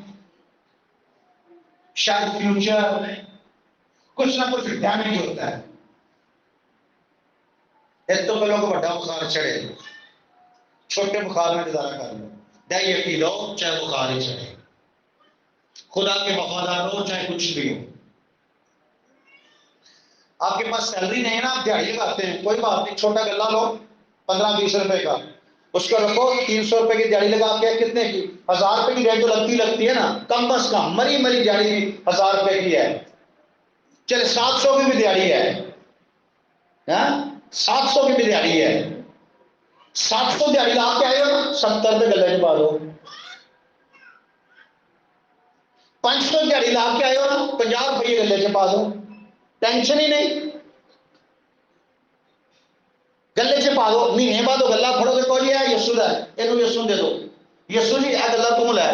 شاید فیوچر، کچھ نہ کچھ ڈیمیج ہوتا ہے۔ ایک تو پہلوں کو بڑا بخار چڑھے، چھوٹے بخار میں گزارا کر لو، دہی پی لو چاہے بخار ہی چڑھے، خدا کے وفادار ہو چاہے کچھ بھی ہو۔ آپ کے پاس سیلری نہیں ہے نا، آپ دیہڑی لگاتے ہیں، کوئی بات نہیں، چھوٹا گلا لو 15-20 روپے کا، اس کو رکھو، 300 روپے کی دیہڑی لگا کے، کتنے کی؟ 1000 روپے کی دیہڑی تو لگتی ہے نا، کم از کم مری دیہڑی بھی 1000 روپے کی ہے، چلے 700 کی بھی دیہڑی ہے، 700 کی بھی دیہڑی ہے، 700 دیہڑی لا کے آئے ہو نا، 70 روپے گلے چ پا دو۔ 500 دیہڑی لا کے آئے ہو نا، 50 روپے گلے چ پا دو، ٹینشن ہی نہیں، گلے چ پا دو، مہینے بعد گلا پھڑو گے کو جی ہے یسو کا، یہ یسو دے دو، یسو جی یہ گلا تم لے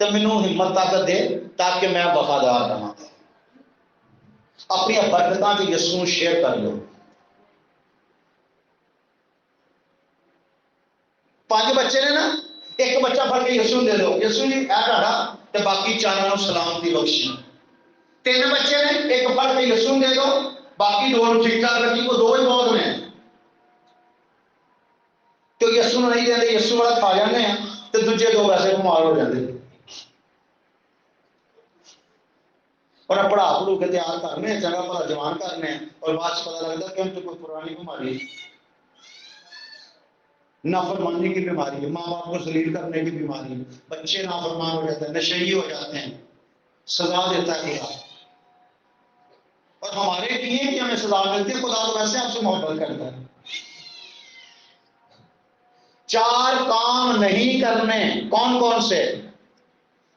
تو مینوں ہمت طاقت دے تاکہ میں وفادار رہا۔ اپنی برکتاں جو یسو شیئر کر لو۔ 5 بچے نے نا، ایک بچہ پڑھ کے یسو دے دو، یسو جی اے تہاڈا تے باقی 4 نوں سلامتی بخشی۔ 3 بچے نے، ایک پڑھ کے یسو دے دو، باقی 2 نوں ٹھیک ٹھاک رکھی، کو 2 ہی بہت نے، تو یسو نوں نہیں دے، یسو والا کھا جانے ہیں تو دوجے 2 ویسے بیمار ہو جاتے، اور پڑھا پڑھو کے تیار کرنے چنگا بھلا جوان کرنے، اور بعد پتہ لگتا کہ ہم تو کوئی پرانی بیماری، نافرمانی کی بیماری ہے، ماں باپ کو ذلیل کرنے کی بیماری، بچے نافرمان ہو جاتے ہیں، نشئی ہو جاتے ہیں، سزا دیتا ہے خدا۔ اور ہمارے لیے کہ ہمیں سزا ملتی ہے، خدا تو ویسے آپ سے محبت کرتا ہے۔ 4 کام نہیں کرنے. کون کون سے؟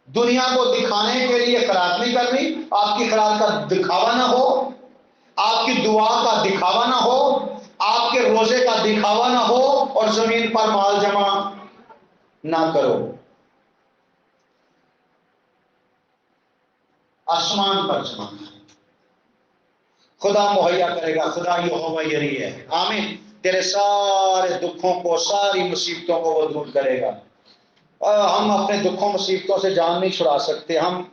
دنیا کو دکھانے کے لیے خیرات نہیں کرنی، آپ کی خیرات کا دکھاوا نہ ہو، آپ کی دعا کا دکھاوا نہ ہو، آپ کے روزے کا دکھاوا نہ ہو، اور زمین پر مال جمع نہ کرو. آسمان پر جمع خدا مہیا کرے گا. خدا یہوہ یری ہے. آمین. تیرے سارے دکھوں کو، ساری مصیبتوں کو وہ دور کرے گا. ہم اپنے دکھوں مصیبتوں سے جان نہیں چھڑا سکتے، ہم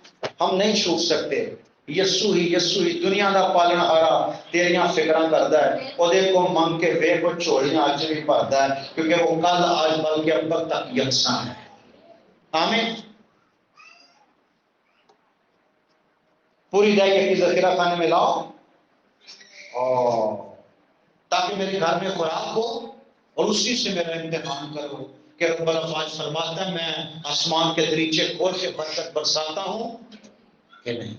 نہیں چھوٹ سکتے. یسو ہی دنیا دا پالن ہارا تیریاں فکراں کردا ہے. او دے کو منگ کے وے کو چوڑیاں اج بھی بھردا ہے، کیونکہ وہ کل آج بلکہ اب تک یکساں ہے. آمین. پوری دائیں کی ذخیرہ خانے میں لاؤ، تاکہ میرے گھر میں خوراک ہو، اور اسی سے میرا امتحان کرو کہ رب الافواج فرماتا ہے میں آسمان کے دریچے کھول کے برکت برساتا ہوں کہ نہیں.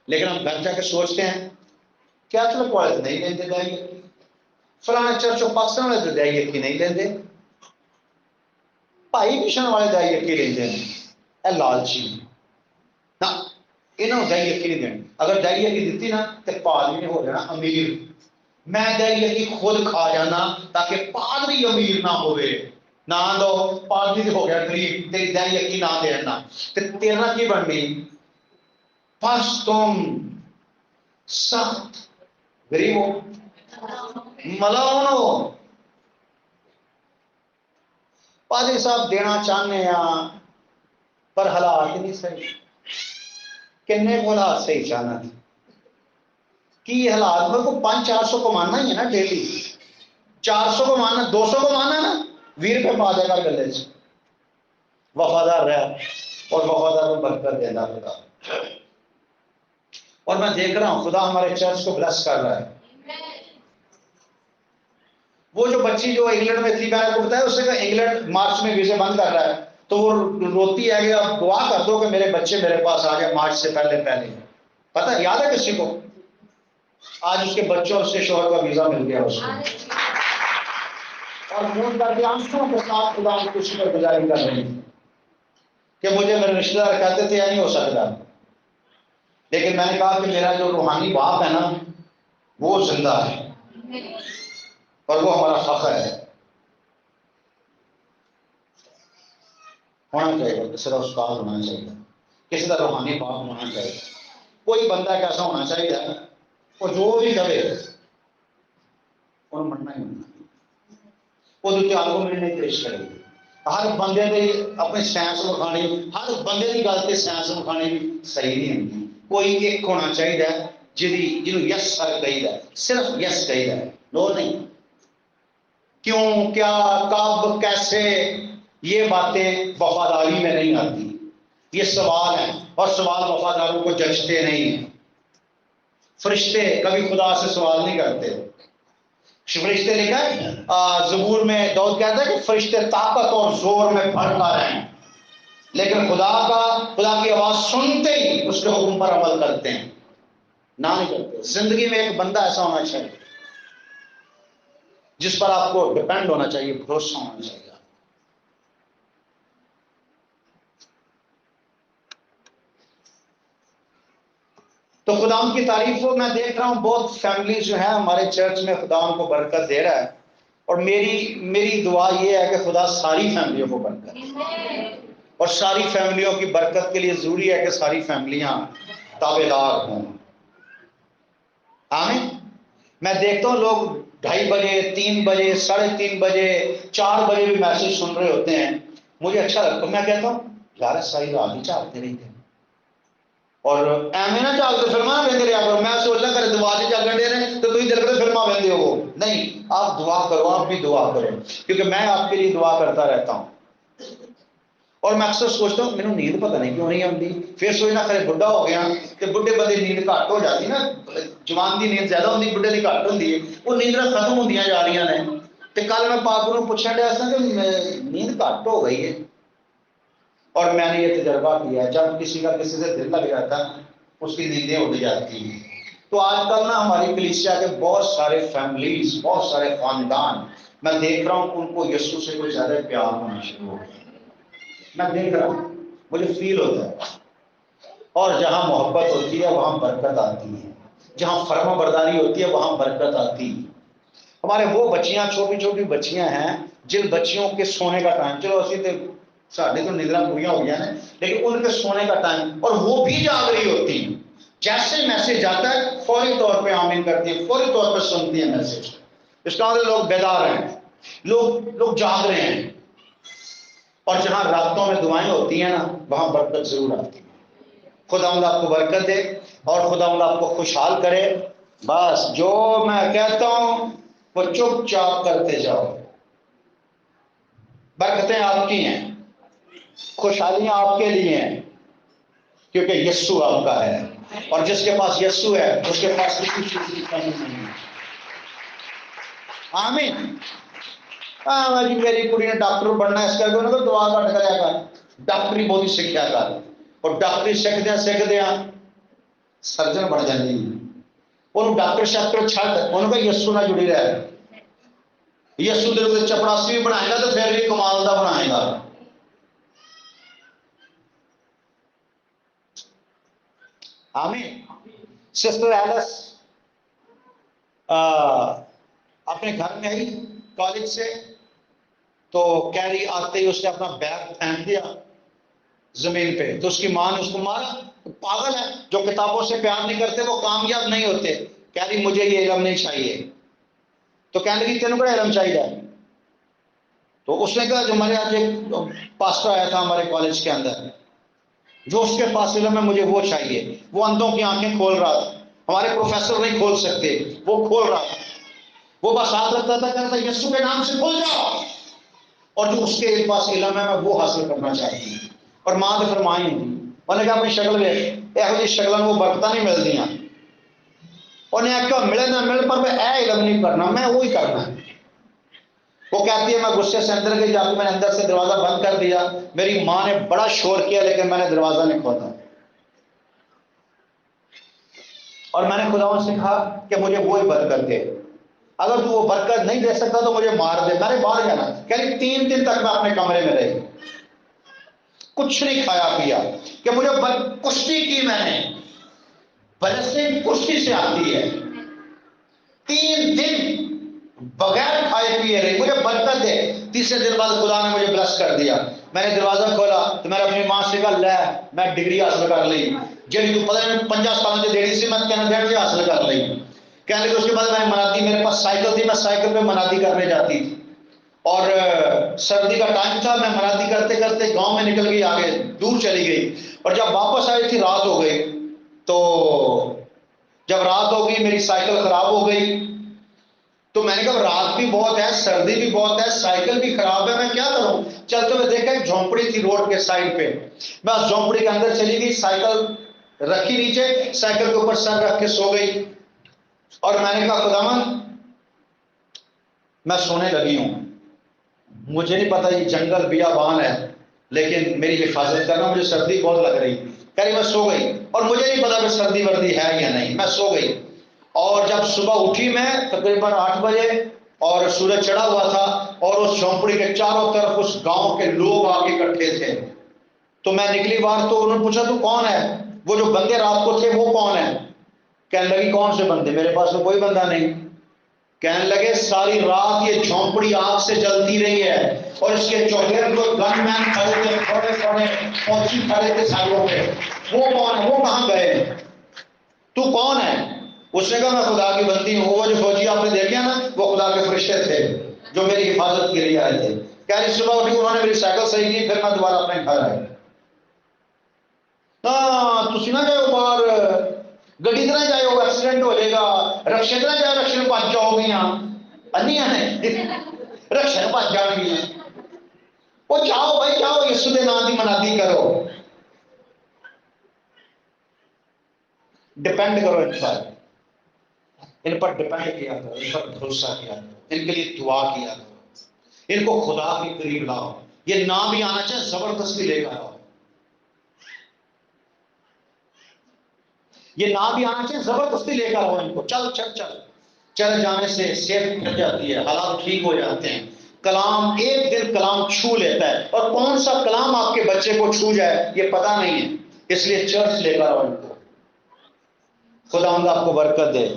لیکن ہم گھر جا کے سوچتے ہیں کیا چلو والے تو نہیں لیندے دائیں، فلانے چرچ و پاکستان والے تو دائیں کی نہیں لیندے، بھائی مشن والے دائیں کی لیندے ہیں. اے لالچی نہ، انہوں دائیں کی نہیں دینی. اگر دائیں کی دیتی نا تو پادری ہو جانا امیر. میں دائیں کی خود کھا جانا تاکہ پادری امیر نہ ہوئے. نہ دو پادری ہو گیا غریب، تیری دائیں کی نہ دینا تو تیرا کی بننی. پس تم سخت غریب ہو، ملعون ہو. پادری صاحب دینا چاہنے ہیں پر حالات نہیں صحیح. کنے کو حالات صحیح چاہنا تھی کی حالات میں کو 500-400 کو ماننا ہی ہے نا ڈیلی. 400 کو ماننا، 200 کو ماننا نا، 20 روپے پا دے گا گلے سے. وفادار رہا اور وفادار میں برکت دینا خدا. اور میں دیکھ رہا ہوں خدا ہمارے چرچ کو بلیس کر رہا ہے. وہ جو بچی جو انگلینڈ میں تھی، میں نے کو بتایا اسے کہ انگلینڈ مارچ میں ویزے بند کر رہا ہے، تو وہ روتی ہے کہ اب دعا کر دو کہ میرے بچے میرے پاس آ جائے مارچ سے پہلے. پتہ یاد ہے کسی کو؟ آج اس کے بچوں اور اس کے شوہر کا ویزا مل گیا اس کو، اور فون کر کے آنکھوں کے ساتھ خدا کی شکر گزاری کر رہی ہے کہ مجھے میرے رشتے دار کہتے تھے نہیں ہو سکتا، لیکن میں نے کہا کہ میرا جو روحانی باپ ہے نا وہ زندہ ہے اور وہ ہمارا فخر ہے. ہونا چاہیے کسی کا استاد ہونا چاہیے، کسی کا روحانی باپ ہونا چاہیے. کوئی بندہ ایسا ہونا چاہیے وہ جو بھی کرے انہوں مننا ہی مننا، وہ آگوں میں نہیں پیش کرے. ہر بندے نے اپنے سائنس مکھانی، ہر بندے کی گل سے سائنس مکھانی بھی صحیح نہیں ہوتی. کوئی ایک ہونا چاہیے جنہوں یس سر کہیے، صرف یس کہیے، نو نہیں. کیوں، کیا، کب، کیسے، یہ باتیں وفاداری میں نہیں آتی. یہ سوال ہیں اور سوال وفاداروں کو جچتے نہیں ہیں. فرشتے کبھی خدا سے سوال نہیں کرتے. فرشتے لکھا ہے زبور میں داؤد کہتا ہے کہ فرشتے طاقت اور زور میں بھڑکا رہے ہیں، لیکن خدا کی آواز سنتے ہی اس کے حکم پر عمل کرتے ہیں، نہ نہیں کرتے. زندگی میں ایک بندہ ایسا ہونا چاہیے جس پر آپ کو ڈیپینڈ ہونا چاہیے، بھروسہ ہونا چاہیے. تو خدا کی تعریف ہو. میں دیکھ رہا ہوں بہت فیملیز جو ہیں ہمارے چرچ میں خدا ان کو برکت دے رہا ہے، اور میری دعا یہ ہے کہ خدا ساری فیملیوں کو برکت دے، اور ساری فیملیوں کی برکت کے لیے ضروری ہے کہ ساری فیملیاں تابع دار ہوں. آمین. میں دیکھتا ہوں لوگ 2:30 بجے، 3 بجے، 3:30 بجے، 4 بجے بھی میسج سن رہے ہوتے ہیں. مجھے اچھا لگتا ہے. میں کہتا ہوں یار ساری رات ہی چاہتے رہتے ہیں، اور ایویں نہ چلتے فلما بہتے رہا کرو. میں سوچنا کرے دعا سے چل رہے ہیں تو تھی دل کرے فلما بہتے ہو. نہیں، آپ دعا کرو، آپ بھی دعا کرو، کیونکہ میں آپ کے لیے دعا کرتا رہتا ہوں. اور میں اکثر سوچتا ہوں میرے نیند پتہ نہیں کیوں نہیں آتی. پھر سوچنا کرے بڑھا ہو گیا کہ بڑھے بندے نیند گھٹ ہو جاتی نا، جوان کی نیند زیادہ ہوتی، بڑھے کی گھٹ ہوتی ہے. وہ نیندر ختم ہوتی جا رہی ہیں. تو کل میں پاک کو پوچھنے لیا سا کہ نیند گھٹ ہو گئی ہے، اور میں نے یہ تجربہ کیا ہے جب کسی کا کسی سے دل لگ جاتا ہے اس کی نیندیں اڑ جاتی ہیں. تو آج کل نا ہماری کلیسیا کے بہت سارے فیملیز، بہت سارے خاندان میں دیکھ رہا ہوں ان کو یسوع سے کوئی زیادہ پیار ہونا شروع ہو گیا. میں دیکھ رہا ہوں, مجھے فیل ہوتا ہے. اور جہاں محبت ہوتی ہے وہاں برکت آتی ہے, جہاں فرما برداری ہوتی ہے وہاں برکت آتی ہے. ہمارے وہ بچیاں, چھوٹی چھوٹی بچیاں ہیں جن بچیوں کے سونے کا ٹائم, چلو اسی تو ساڑھے تو نندرا پوریاں ہو گیا نا, لیکن ان کے سونے کا ٹائم, اور وہ بھی جاگ رہی ہوتی ہیں. جیسے میسج آتا ہے فوری طور پہ آمین کرتی ہیں, فوری طور پہ سنتی ہیں میسج. اس کا مطلب لوگ بیدار ہیں, لوگ جاگ رہے ہیں. اور جہاں راتوں میں دعائیں ہوتی ہیں نا وہاں برکت ضرور آتی ہے. خدا آپ کو برکت دے اور خدا آپ کو خوشحال کرے. بس جو میں کہتا ہوں وہ چپ چاپ کرتے جاؤ. برکتیں آپ کی ہیں, خوشحالیاں آپ کے لیے ہیں, کیونکہ یسوع آپ کا ہے. اور جس کے پاس یسوع ہے اس کے پاس کسی چیز کی کمی نہیں ہے. آمین. ہاں جی میری کڑی نے ڈاکٹر بننا ہے, اس کر کے انہوں نے دعا کٹ کریا کر, ڈاکٹری بہت ہی سیکھا کر, اور ڈاکٹری سیکھدیا سرجن بن جاتی. انہوں ڈاکٹر شاکٹر چھڈ, انہوں کہ یسوع نال جڑی رہ. یسوع تیرے چپڑاسی بھی بنائے گا تو پھر بھی کمال دا بنائے گا. آمین. سسٹر ایلس اپنے گھر میں آئی کالج سے, تو کہہ رہی آتے ہی اس نے اپنا بیگ پھینک دیا زمین پہ, تو اس کی ماں نے اس کو مارا. پاگل ہے, جو کتابوں سے پیار نہیں کرتے وہ کامیاب نہیں ہوتے. کہہ رہی مجھے یہ علم نہیں چاہیے. تو کہنے لگی تینوں بڑا علم چاہیے. تو اس نے کہا جو ہمارے آج ایک پاسٹر آیا تھا ہمارے کالج کے اندر, جو اس کے پاس علم ہے مجھے وہ چاہیے. وہ اندھوں کی آنکھیں کھول رہا تھا, ہمارے پروفیسر نہیں کھول سکتے, وہ کھول رہا تھا. وہ بس ہاتھ رکھتا تھا, کہتا تھا یسوع کے نام سے کھول جاؤ. اور جو اس کے پاس علم ہے میں وہ حاصل کرنا چاہتی ہوں. اور ماں نے فرمائی, انہوں نے کہا اپنی شکل میں یہو جی شکلوں وہ برکتاں نہیں ملدیاں. انہیں آخیا ملے نہ مل پر میں اے علم نہیں کرنا, میں وہی کرنا. وہ کہتی ہے میں غصے سے اندر گئی, جا کے میں نے اندر سے دروازہ بند کر دیا. میری ماں نے بڑا شور کیا لیکن میں نے دروازہ نہیں کھولا. اور میں نے خداوند سے کہا کہ مجھے وہی برکت دے, اگر تو وہ برکت نہیں دے سکتا تو مجھے مار دے. میں نے باہر جانا. کہہ رہی 3 دن تک میں اپنے کمرے میں رہی, کچھ نہیں کھایا پیا, کہ مجھے کشتی کی میں نے, فلسطین کشتی سے آتی ہے. 3 دن بغیر کھائے پیے رہی, مجھے برکت دے. تیسرے دن بعد خدا نے مجھے بلس کر دیا. میں نے دروازہ کھولا تو میں نے اپنی ماں سے کہا لے میں ڈگری حاصل کر لی, جی تو پتہ نہیں 50 سال سے دیڑی سی میں کینیڈا حاصل کر لی. کہنے لگے اس کے بعد میں منادی, میرے پاس سائیکل تھی, میں سائیکل پہ منادی کرنے جاتی تھی. اور سردی کا ٹائم تھا, میں منادی کرتے کرتے گاؤں میں نکل گئی, آگے دور چلی گئی. اور جب واپس آئی تھی رات ہو گئی. تو جب رات ہو گئی میری سائیکل خراب ہو گئی. تو میں نے کہا رات بھی بہت ہے, سردی بھی بہت ہے, سائیکل بھی خراب ہے, میں کیا کروں. چلتے ہوئے دیکھا ایک جھونپڑی تھی روڈ کے سائڈ پہ, میں اس جھونپڑی کے اندر چلی گئی, سائیکل رکھی نیچے, سائیکل کے اوپر سر رکھ کے سو گئی. اور میں نے کہا خداوند میں سونے لگی ہوں, مجھے نہیں پتا یہ جنگل بیابان ہے لیکن میری حفاظت کرنا, مجھے سردی بہت لگ رہی. کہہ رہی میں سو گئی, اور مجھے نہیں پتا کہ سردی وردی ہے یا نہیں, میں سو گئی. اور جب صبح اٹھی میں تقریباً 8 بجے, اور سورج چڑھا ہوا تھا, اور اس جھونپڑی کے چاروں طرف اس گاؤں کے لوگ آ کے اکٹھے تھے. تو میں نکلی باہر, تو انہوں نے پوچھا تو کون ہے, وہ جو بندے رات کو تھے وہ کون ہے. کہنے لگی کون سے بندے, میرے پاس تو کوئی بندہ نہیں. کہنے لگے ساری رات یہ جھونپڑی آگ سے جلتی رہی ہے, اور اس کے چوہر کو گن مین کھڑے تھے, بڑے بڑے فوجی کھڑے تھے سائڈوں پہ. وہ کون ہے, وہ کہاں گئے, تو کون ہے. اس نے کہا میں خدا کی بندی ہوں. وہ جو فوجی آپ نے دیکھا نا وہ خدا کے فرشتے تھے جو میری حفاظت کے لیے آئے تھے. کہہ رہی صبح اٹھی انہوں نے میری سائیکل صحیح کی, پھر میں دوبارہ اپنے گھر آئی. تھی نہ جاؤ باہر گڈی طرح جاؤ, ایکسیڈنٹ ہو جائے گا, رکشے طرح جاؤ, رکشے میں پانچ جاؤ گیا انیا نے رکشے میں پانچ جان گیا. وہ جاؤ بھائی جاؤ, یسوع کے نام کی منادی کرو, ڈپینڈ کرو ان پر, ان پر ڈپینڈ کیا کرو, ان پر بھروسہ کیا کرو, ان کے لیے دعا کیا کرو, ان کو خدا کے قریب لاؤ. یہ نہ بھی آنا چاہے زبردستی لے کر آؤ, یہ نہ بھی آنا چاہیے زبردستی لے کر آؤ ان کو. چل چل چل چل جانے سے صحت بڑھ جاتی ہے، حالات ٹھیک ہو جاتے ہیں. کلام ایک دن کلام چھو لیتا ہے، اور کون سا کلام آپ کے بچے کو چھو جائے یہ پتا نہیں ہے. اس لیے چرچ لے کر آؤ ان کو. خداوند آپ کو برکت دے.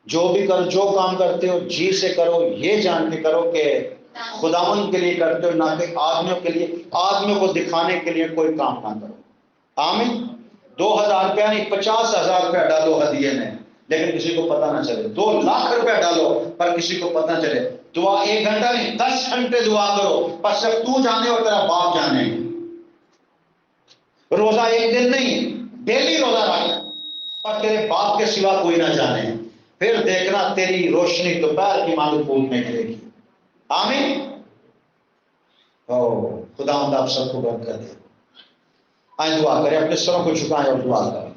جو بھی کرو، جو کام کرتے ہو جی سے کرو، یہ جان کے کرو کہ خداوند کے لیے کرتے ہو، نہ کہ آدمیوں کے لیے، آدمیوں کو دکھانے کے لیے کوئی کام نہ کرو. آمین. 2000 روپیہ نہیں، 50,000 روپیہ ڈالو ہدیے میں، لیکن کسی کو پتا نہ چلے. 2,00,000 روپیہ ڈالو پر کسی کو پتا نہ چلے. دعا 1 گھنٹہ نہیں، 10 گھنٹے دعا کرو، پر صرف تو جانے اور تیرا باپ جانے. روزہ 1 دن نہیں، ڈیلی روزہ رکھ، پر تیرے باپ کے سوا کوئی نہ جانے. پھر دیکھنا تیری روشنی دوپہر کی مانگ پھول میں گرے گی. آمین. خدا آپ سب کو برکت دے. آئیں دعا کریں، اپنے سروں کو جھکائیں اور دعا کریں.